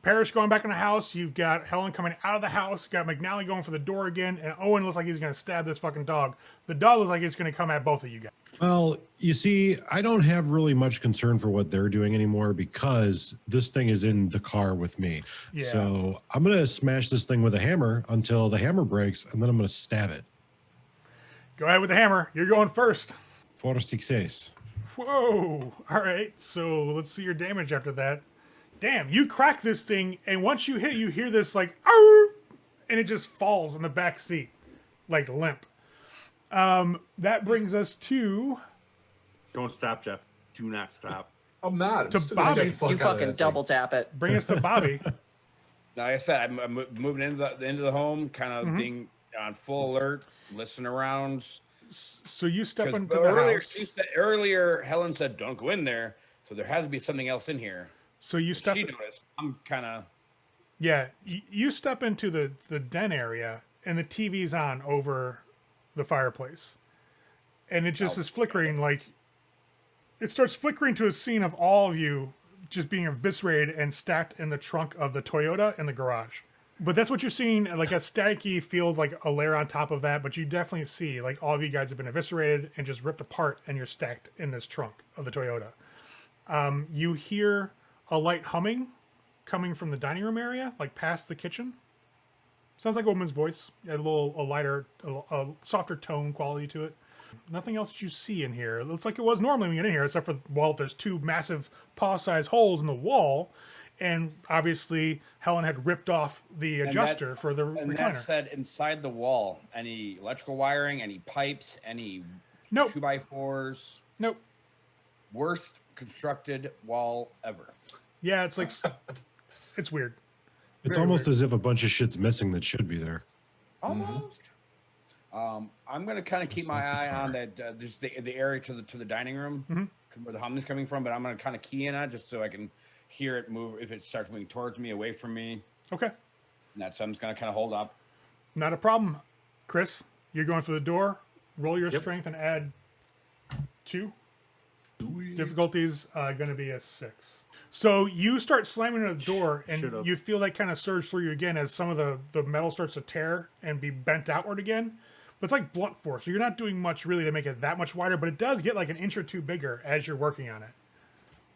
Parrish going back in the house. You've got Helen coming out of the house. You've got McNally going for the door again. And Owen looks like he's going to stab this fucking dog. The dog looks like it's going to come at both of you guys. Well, you see, I don't have really much concern for what they're doing anymore because this thing is in the car with me. Yeah. So I'm going to smash this thing with a hammer until the hammer breaks, and then I'm going to stab it. Go ahead with the hammer. You're going first. For success. Whoa. All right. So let's see your damage after that. Damn, you crack this thing, and once you hit it, you hear this like, "Arr!" and it just falls in the back seat, like limp. That brings us to... Don't stop, Jeff. Do not stop. I'm not. To Bobby. You fucking double tap it. Bring us to Bobby. Like I said, I'm moving into the home, kind of being on full alert, listening around. So you step into the earlier, house. Earlier, Helen said, "Don't go in there." So there has to be something else in here. So you step... She noticed. I'm kind of... Yeah, you step into the den area, and the TV's on over the fireplace. And it just is flickering, like... It starts flickering to a scene of all of you just being eviscerated and stacked in the trunk of the Toyota in the garage. But that's what you're seeing, like a staticky field, like a layer on top of that. But you definitely see, like, all of you guys have been eviscerated and just ripped apart, and you're stacked in this trunk of the Toyota. You hear a light humming coming from the dining room area, like past the kitchen. Sounds like a woman's voice. A lighter, a softer tone quality to it. Nothing else that you see in here. It looks like it was normally when you get in here, except for, well, there's two massive paw-sized holes in the wall. And obviously, Helen had ripped off the adjuster for the And recliner. that said, inside the wall, any electrical wiring, any pipes, any Nope. 2x4s. Nope. Worst constructed wall ever. Yeah, it's like... it's weird. It's Very almost weird. as if a bunch of shit's missing that should be there. Almost. I'm gonna kind of keep my eye on that, just the area to the dining room where the hum is coming from. But I'm gonna kind of key in on it just so I can hear it move if it starts moving towards me, away from me. Okay. And that's I'm just gonna kind of hold up. Not a problem. Chris, you're going for the door. Roll your strength and add 2. Difficulty's going to be a 6. So you start slamming at the door, and Should've. you feel that kind of surge through you again as some of the metal starts to tear and be bent outward again. But it's like blunt force, so you're not doing much really to make it that much wider, but it does get like an inch or two bigger as you're working on it.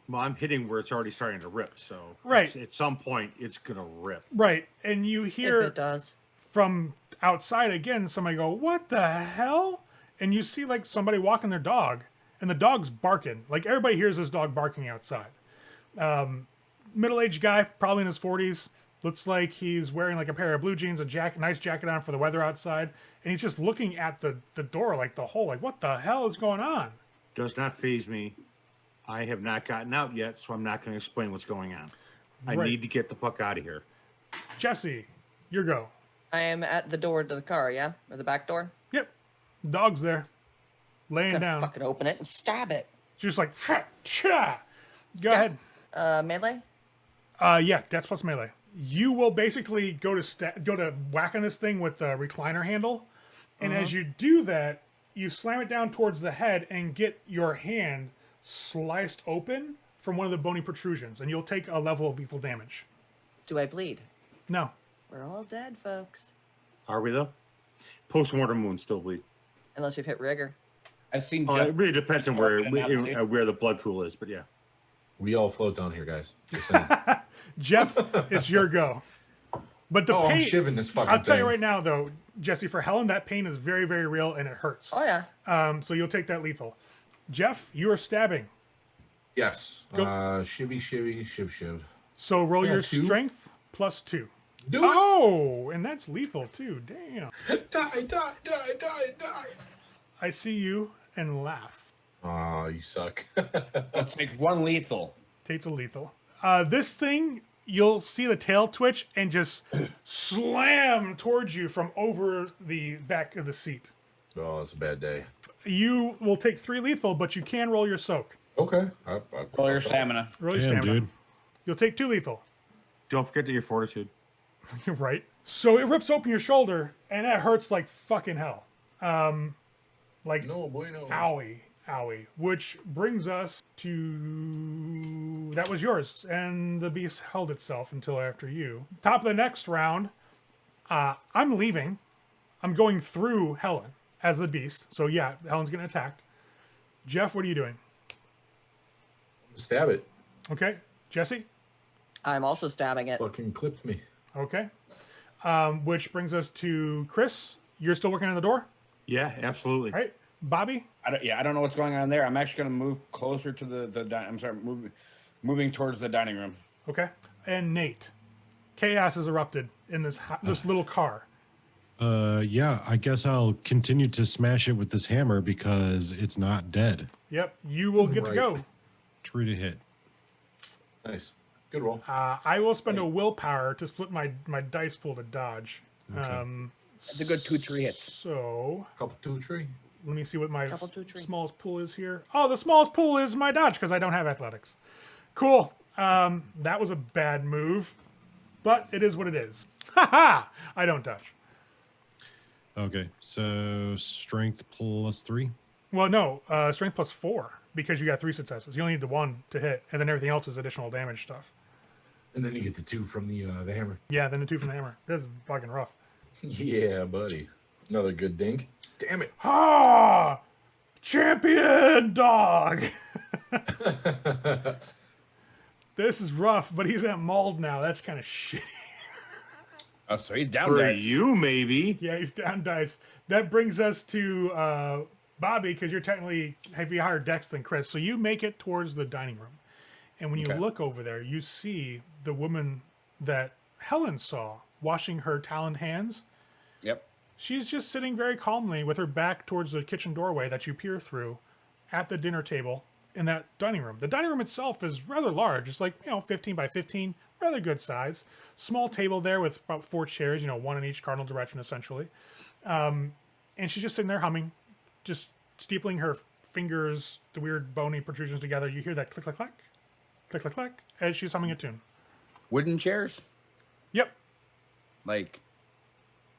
Well, I'm hitting where it's already starting to rip, so Right. at some point it's gonna rip. Right, and you If hear it does. from outside again, somebody go, "What the hell?" And you see like somebody walking their dog, and the dog's barking. Like everybody hears this dog barking outside. Middle-aged guy, probably in his 40s. Looks like he's wearing like a pair of blue jeans, nice jacket on for the weather outside, and he's just looking at the door like the hole. Like, what the hell is going on? Does not faze me. I have not gotten out yet, so I'm not going to explain what's going on. I Right. need to get the fuck out of here. Jesse, your go. I am at the door to the car, yeah? Or the back door? Yep, dog's there, laying Gonna down. fucking open it and stab it. Just like, cha. Go ahead. Melee? Yeah, Dex plus melee. You will basically go to whack on this thing with the recliner handle, and as you do that, you slam it down towards the head and get your hand sliced open from one of the bony protrusions, and you'll take a level of lethal damage. Do I bleed? No. We're all dead, folks. Are we though? Post-mortem wounds still bleed. Unless you've hit rigor. I've seen. Oh, it really depends on where Jeff- where the blood pool is, but yeah. We all float down here, guys. Just saying. Jeff, it's your go. But the I'm pain, shiving this fucking I'll tell you thing. right now, though, Jesse, for Helen, that pain is very, very real and it hurts. Oh, yeah. So you'll take that lethal. Jeff, you are stabbing. Yes. Go. Shivvy, shivvy, shiv. So roll Yeah, your 2. strength plus 2. Do Oh, and that's lethal too. Damn. it. Die. I see you and laugh. Oh, you suck. I'll take one lethal. Tate's a lethal. This thing, you'll see the tail twitch and just slam towards you from over the back of the seat. Oh, it's a bad day. You will take 3 lethal, but you can roll your soak. Okay. Roll your stamina. Roll your Damn, stamina. dude. You'll take 2 lethal. Don't forget that your fortitude. Right. So it rips open your shoulder, and that hurts like fucking hell. Like, No, boy, no. owie. Which brings us to... That was yours, and the beast held itself until after you. Top of the next round, I'm leaving. I'm going through Helen as the beast. So yeah, Helen's getting attacked. Jeff, what are you doing? Stab it. Okay. Jesse? I'm also stabbing it. Fucking clipped me. Okay. Which brings us to Chris. You're still working on the door? Yeah, absolutely. All right. Bobby? I don't know what's going on there. I'm actually going to move closer to moving towards the dining room. Okay. And Nate. Chaos has erupted in this little car. Yeah, I guess I'll continue to smash it with this hammer because it's not dead. Yep. You will get to Right. go. True to hit. Nice. Good roll. I will spend a willpower to split my dice pool to dodge. That's a good 2-3 hits. So Couple 2-3. let me see what my Couple, 2, 3. smallest pool is here. Oh, the smallest pool is my dodge because I don't have athletics. Cool. That was a bad move, but it is what it is. Ha ha! I don't dodge. Okay, so strength plus 3. Well, no, strength plus 4 because you got 3 successes. You only need the 1 to hit, and then everything else is additional damage stuff. And then you get the 2 from the hammer. Yeah, then the 2 from the hammer. This is fucking rough. Yeah, buddy. Another good dink. Damn it. Ah! Champion dog! This is rough, but he's at mauled now. That's kind of shitty. Oh, so he's down For there. you, maybe. Yeah, he's down dice. That brings us to Bobby, because you're technically have you higher dex than Chris. So you make it towards the dining room. And when you Okay. look over there, you see the woman that Helen saw washing her taloned hands. Yep. She's just sitting very calmly with her back towards the kitchen doorway that you peer through at the dinner table in that dining room. The dining room itself is rather large. It's like, 15 by 15, rather good size. Small table there with about 4 chairs, one in each cardinal direction, essentially. And she's just sitting there humming, just steepling her fingers, the weird bony protrusions together. You hear that click, click, click, click, click, click, as she's humming a tune. Wooden chairs? Yep. Like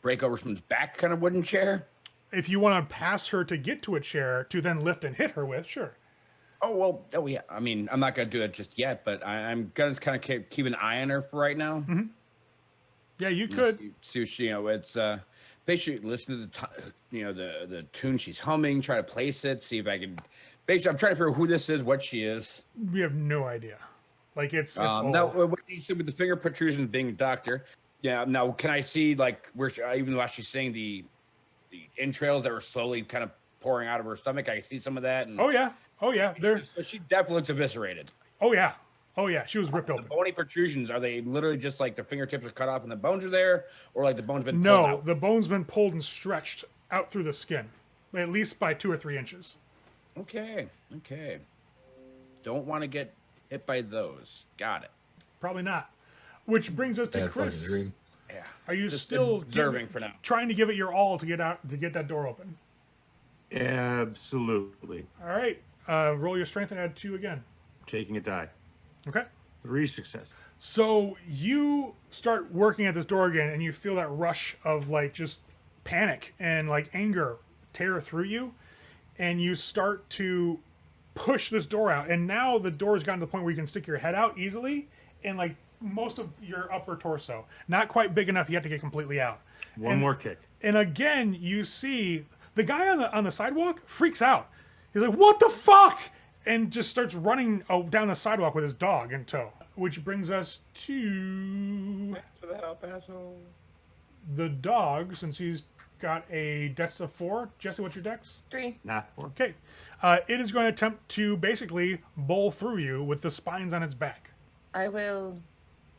break over someone's back kind of wooden chair? If you want to pass her to get to a chair to then lift and hit her with, sure. Oh yeah. I mean, I'm not gonna do that just yet, but I'm gonna kind of keep an eye on her for right now. Mm-hmm. Yeah, you could. See what she, it's basically listen to the tune she's humming, try to place it, see if I can. Basically, I'm trying to figure out who this is, what she is. We have no idea. Like it's Now, old. what you said with the finger protrusions being a doctor. Yeah. Now, can I see like where even while she's saying the entrails that were slowly kind of pouring out of her stomach? I see some of that. And Oh yeah. There. she definitely looks eviscerated. Oh yeah. She was ripped The open. bony protrusions, are they literally just like the fingertips are cut off and the bones are there, or like the bones been pulled No, out? the bone's been pulled and stretched out through the skin, at least by 2 or 3 inches. Okay. Don't want to get hit by those. Got it. Probably not. Which brings us to Bad fucking Chris. dream. Yeah. Are you Just still observing for now? trying to give it your all to get that door open? Absolutely. All right. Roll your strength and add 2 again. Taking a die. Okay. 3 successes. So you start working at this door again, and you feel that rush of like just panic and like anger tear through you. and you start to push this door out. And now the door's gotten to the point where you can stick your head out easily and like most of your upper torso. Not quite big enough yet to get completely out. One more kick. And again, you see the guy on the sidewalk freaks out. He's like, "What the fuck?" and just starts running down the sidewalk with his dog in tow. Which brings us to the El Paso. the dog, since he's got a dex of 4. Jesse, what's your dex? 3. Not 4. Okay. It is going to attempt to basically bowl through you with the spines on its back. I will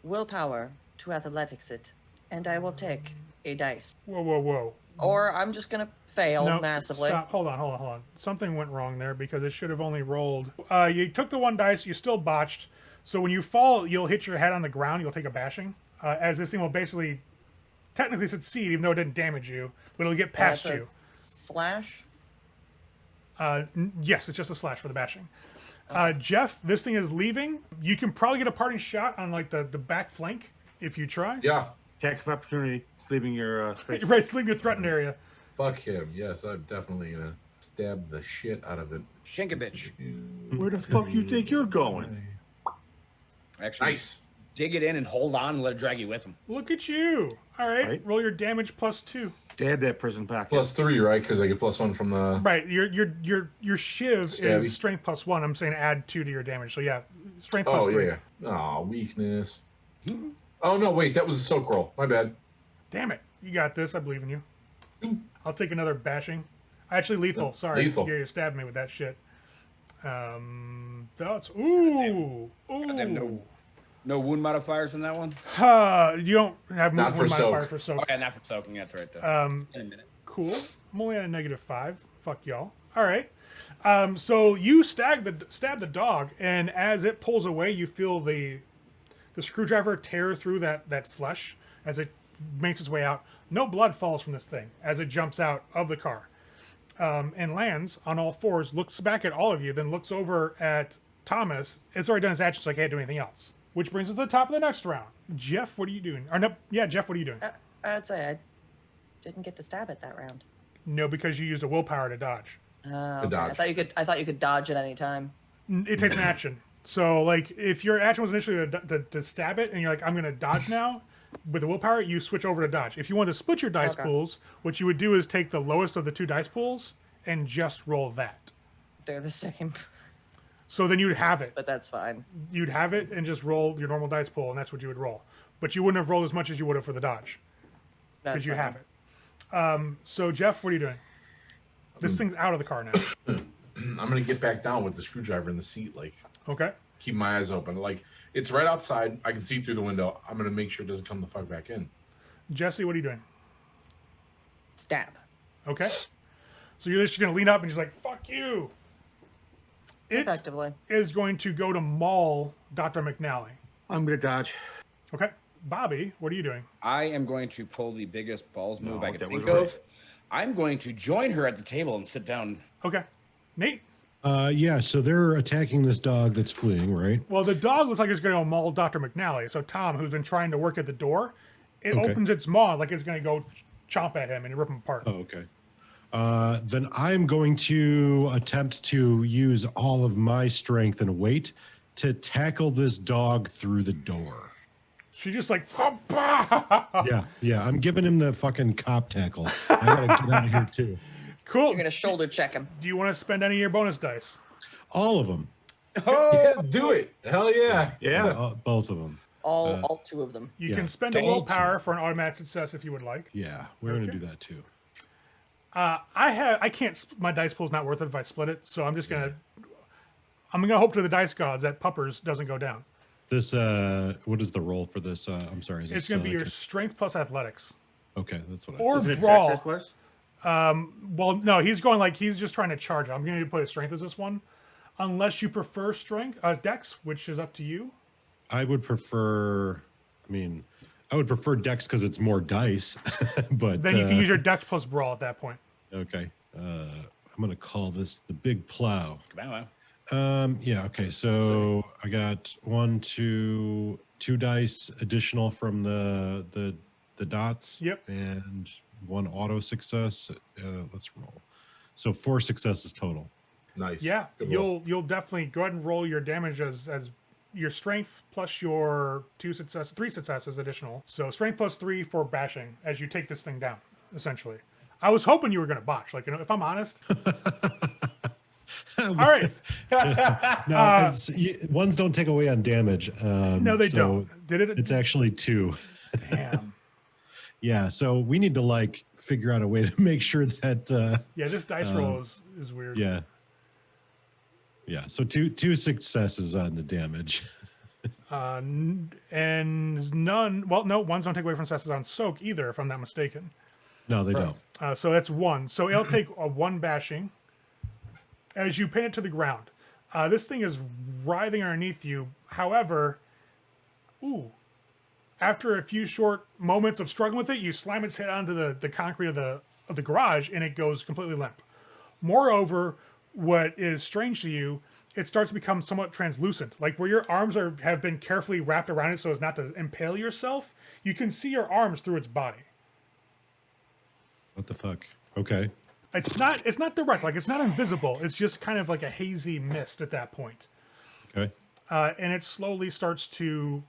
willpower to athletics it, and I will take a dice. Whoa. Or I'm just gonna fail No, massively. Stop. Hold on. Something went wrong there because it should have only rolled. You took the 1 dice, you still botched. So when you fall, you'll hit your head on the ground, you'll take a bashing. As this thing will basically technically succeed, even though it didn't damage you, but it'll get past That's a you. Slash. Yes, it's just a slash for the bashing. Jeff, this thing is leaving. You can probably get a parting shot on like the back flank if you try. Yeah. Attack of opportunity. It's leaving your space. Right, it's leaving your threatened area. Fuck him. Yes, I'm definitely gonna stab the shit out of it. Shinkovich. Where the fuck you think you're going? Actually, Nice. dig it in and hold on and let it drag you with him. Look at you. All right, Right. roll your damage +2. Dab that prison pocket. +3, right? Because I get +1 from the. Right, your shiv Stabby. is strength +1. I'm saying add 2 to your damage. So yeah, strength Oh +3. yeah. Oh, weakness. Oh no, wait, that was a soak roll. My bad. Damn it, you got this. I believe in you. Ooh. I'll take another bashing. Actually, lethal. Sorry, Lethal. you stabbed me with that shit. That's ooh. No wound modifiers in that one? You don't have Not movement for modifier soak. for soak. Okay, not for soaking. That's right. Though. In a minute. Cool. I'm only at a -5. Fuck y'all. All right. So you stab the dog, and as it pulls away, you feel the screwdriver tear through that flesh as it makes its way out. No blood falls from this thing as it jumps out of the car and lands on all fours, looks back at all of you, then looks over at Thomas. It's already done its action, so I can't do anything else. Which brings us to the top of the next round. Jeff, what are you doing? Or no, yeah, Jeff, what are you doing? I'd say I didn't get to stab it that round. No, because you used a willpower to dodge. Okay. dodge. I thought you could dodge at any time. It takes an action. So, like, if your action was initially to stab it, and you're like, I'm going to dodge now, with the willpower, you switch over to dodge. If you want to split your dice Okay. pools, what you would do is take the lowest of the 2 dice pools and just roll that. They're the same, So then you'd have it. but that's fine. You'd have it and just roll your normal dice pool, and that's what you would roll. But you wouldn't have rolled as much as you would have for the dodge, because That's you fine. have it. So, Jeff, what are you doing? This thing's out of the car now. I'm gonna get back down with the screwdriver in the seat, like Okay. keep my eyes open. Like it's right outside. I can see through the window. I'm gonna make sure it doesn't come the fuck back in. Jesse, what are you doing? Stab. Okay. So you're just going to lean up and just like, fuck you. It Effectively. is going to go to maul Dr. McNally. I'm gonna dodge. Okay. Bobby, what are you doing? I am going to pull the biggest balls move No, I can that think was of. right. I'm going to join her at the table and sit down. Okay. Nate? Yeah, so they're attacking this dog that's fleeing, right? Well, the dog looks like it's going to maul Dr. McNally. So Tom, who's been trying to work at the door, it Okay. opens its maw like it's going to go chomp at him and rip him apart. Oh, okay. Then I'm going to attempt to use all of my strength and weight to tackle this dog through the door. She just like, Yeah, I'm giving him the fucking cop tackle. I gotta get out of here too. cool. You're gonna shoulder check him. Do you want to spend any of your bonus dice? All of them. Yeah, do it. Hell yeah. Yeah. Both of them. All 2 of them. You Yeah. can spend a Don't. willpower for an automatic success if you would like. Yeah, we're Okay. gonna do that too. I can't. My dice pool's not worth it if I split it. So I'm just gonna. I'm gonna hope to the dice gods that Puppers doesn't go down. This what is the roll for this? I'm sorry. Is It's this, gonna be your strength plus athletics Okay, that's what I or Is it brawl. Dex less? Well, no, he's going like he's just trying to charge. I'm going to put his strength as this one, unless you prefer strength, dex, which is up to you. I would prefer. I would prefer Dex because it's more dice. But Then you can use your dex plus brawl at that point. Okay. I'm gonna call this the big plow. Wow. Yeah. Okay. So I got 2 dice additional from the dots. Yep. And 1 auto success. Let's roll. So 4 successes total. Nice. Yeah, Good roll. you'll definitely go ahead and roll your damage as your strength plus your 3 successes additional. So strength plus 3 for bashing as you take this thing down. Essentially, I was hoping you were going to botch. Like, if I'm honest. All right. No, ones don't take away on damage. No, they don't. Did it? It's actually 2. Damn. Yeah, so we need to like figure out a way to make sure that. Yeah, this dice roll is weird. Yeah. Yeah, so two successes on the damage. And none. Well, no, ones don't take away from successes on soak either, if I'm not mistaken. No, they don't. So that's 1. So it'll take a 1 bashing as you pin it to the ground. This thing is writhing underneath you. However, after a few short moments of struggling with it, you slam its head onto the concrete of the garage, and it goes completely limp. Moreover, what is strange to you, it starts to become somewhat translucent. Like where your arms have been carefully wrapped around it so as not to impale yourself, you can see your arms through its body. What the fuck? Okay. It's not direct, like it's not invisible. It's just kind of like a hazy mist at that point. Okay. And it slowly starts to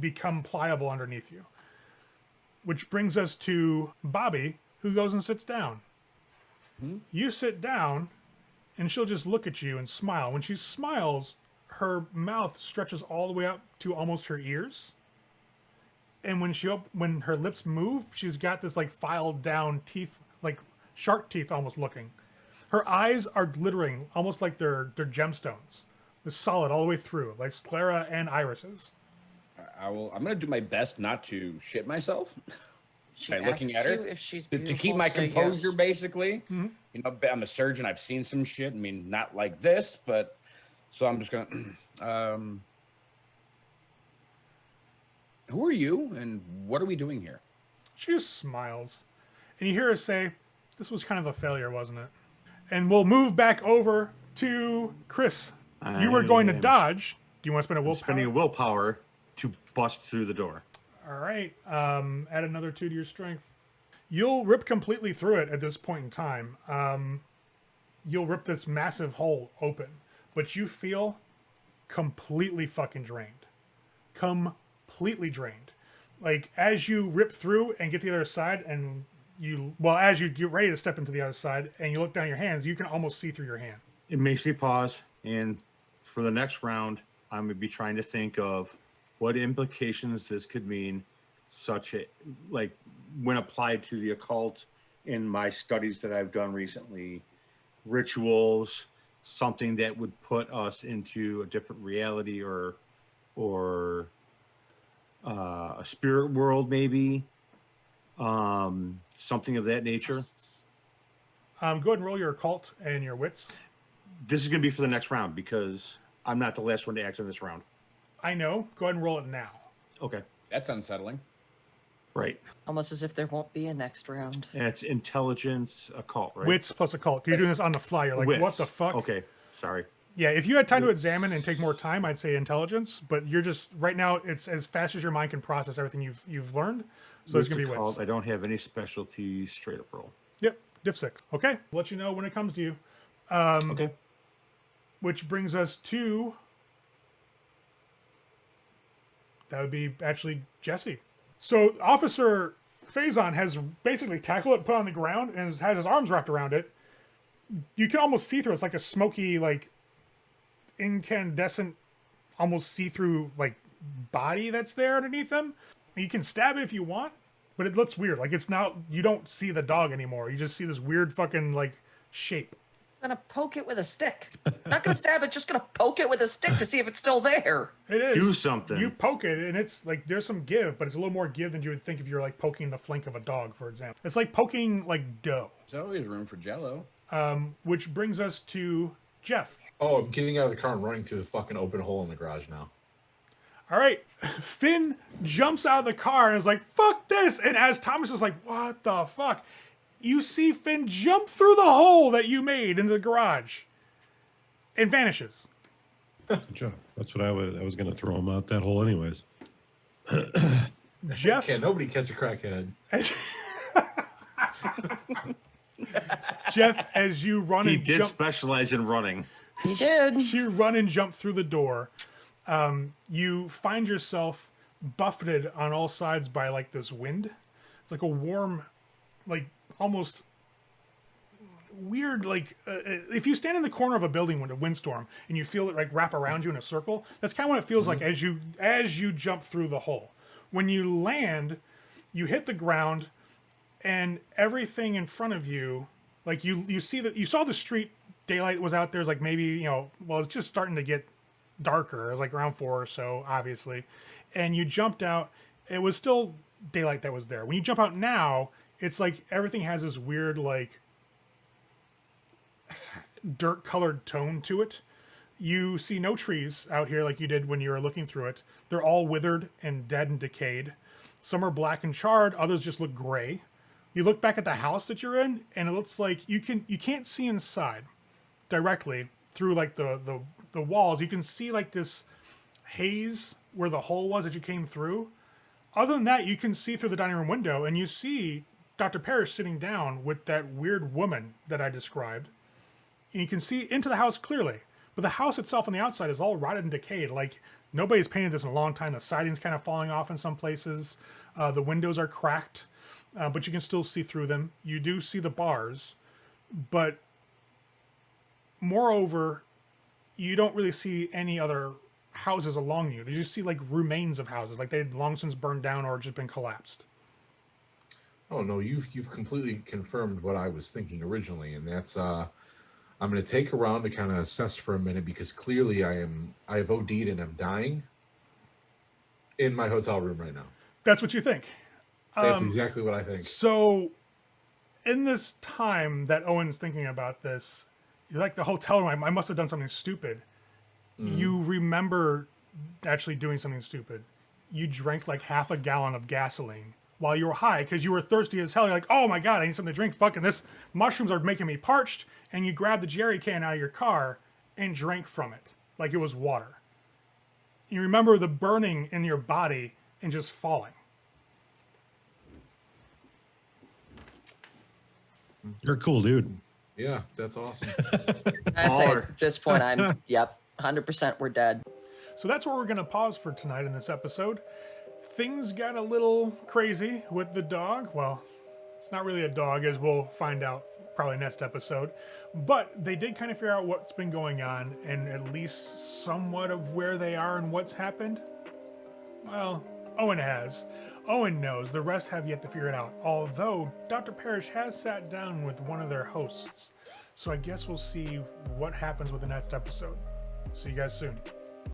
become pliable underneath you. Which brings us to Bobby, who goes and sits down. You sit down, and she'll just look at you and smile. When she smiles, her mouth stretches all the way up to almost her ears. And when her lips move, she's got this like filed down teeth, like shark teeth almost looking. Her eyes are glittering, almost like they're gemstones. They're solid all the way through, like sclera and irises. I'm gonna do my best not to shit myself. She By looking asks at her you if she's to beautiful, keep my say composure, yes. basically. You know, I'm a surgeon. I've seen some shit. I mean, not like this, but so I'm just gonna. Who are you, and what are we doing here? She just smiles. And you hear her say, "This was kind of a failure, wasn't it?" And we'll move back over to Chris. You were going to dodge. Do you want to spend a willpower? Spending a willpower to bust through the door. All right. Add another 2 to your strength. You'll rip completely through it at this point in time. You'll rip this massive hole open, but you feel completely fucking drained. Completely drained. Like as you rip through and get to the other side, and as you get ready to step into the other side, and you look down your hands, you can almost see through your hand. It makes me pause, and for the next round, I'm going to be trying to think of what implications this could mean, like when applied to the occult in my studies that I've done recently, rituals, something that would put us into a different reality or a spirit world, maybe, something of that nature. Go ahead and roll your occult and your wits. This is going to be for the next round because I'm not the last one to act in this round. I know. Go ahead and roll it now. Okay. That's unsettling. Right. Almost as if there won't be a next round. And it's intelligence occult, right? Wits plus occult. You're doing this on the fly. You're like, Wits. what the fuck? Okay. Sorry. Yeah, if you had time to examine and take more time, I'd say intelligence. But you're just right now. It's as fast as your mind can process everything you've learned. So it's gonna be wits. I don't have any specialties. Straight up roll. Yep, diff 6. Okay, I'll let you know when it comes to you. Okay. Which brings us to that would be actually Jesse. So Officer Faison has basically tackled it, put it on the ground, and has his arms wrapped around it. You can almost see through. It's like a smoky, like incandescent, almost see-through like body that's there underneath him. You can stab it if you want, but it looks weird. Like it's not. You don't see the dog anymore. You just see this weird fucking like shape. I'm gonna poke it with a stick. Not gonna stab it, just gonna poke it with a stick to see if it's still there. It is. Do something. You poke it, and it's like there's some give, but it's a little more give than you would think if you're like poking the flank of a dog, for example. It's like poking like dough. There's always room for Jello. Which brings us to Jeff. Oh, I'm getting out of the car and running through the fucking open hole in the garage now. All right, Finn jumps out of the car and is like, "Fuck this!" And as Thomas is like, "What the fuck?" You see Finn jump through the hole that you made into the garage and vanishes. Good job. That's what I was going to throw him out that hole anyways. Jeff, Can't nobody catch a crackhead. Jeff, as you run He and did jump, specialize in running. He did. you run and jump through the door. You find yourself buffeted on all sides by like this wind. It's like a warm, like almost weird, like if you stand in the corner of a building with a windstorm and you feel it like wrap around you in a circle, that's kind of what it feels like as you jump through the hole. When you land, you hit the ground, and everything in front of you, like you see that you saw the street, daylight was out there. It's like maybe it's just starting to get darker. It was like around 4 or so, obviously, and you jumped out. It was still daylight that was there. When you jump out now, it's like everything has this weird like dirt colored tone to it. You see no trees out here like you did when you were looking through it. They're all withered and dead and decayed. Some are black and charred, others just look gray. You look back at the house that you're in, and it looks like you can't see inside directly through like the walls. You can see like this haze where the hole was that you came through. Other than that, you can see through the dining room window, and you see Dr. Parrish sitting down with that weird woman that I described. And you can see into the house clearly. But the house itself on the outside is all rotted and decayed. Like, nobody's painted this in a long time. The siding's kind of falling off in some places. The windows are cracked, but you can still see through them. You do see the bars. But moreover, you don't really see any other houses along you. You just see, like, remains of houses. Like, they had long since burned down or just been collapsed. Oh, no, you've completely confirmed what I was thinking originally, and that's... I'm going to take a round to kind of assess for a minute because clearly I've OD'd and I'm dying in my hotel room right now. That's what you think. That's exactly what I think. So, in this time that Owen's thinking about this, you're like the hotel room, I must have done something stupid. You remember actually doing something stupid. You drank like half a gallon of gasoline while you were high because you were thirsty as hell. You're like, oh my God, I need something to drink. Fucking this mushrooms are making me parched. And you grabbed the jerry can out of your car and drank from it like it was water. You remember the burning in your body and just falling. You're a cool dude. Yeah, that's awesome. I'd say at this point, 100% we're dead. So that's where we're going to pause for tonight in this episode. Things got a little crazy with the dog. Well, it's not really a dog, as we'll find out probably next episode. But they did kind of figure out what's been going on and at least somewhat of where they are and what's happened. Well, Owen has. Owen knows. The rest have yet to figure it out. Although Dr. Parrish has sat down with one of their hosts. So I guess we'll see what happens with the next episode. See you guys soon.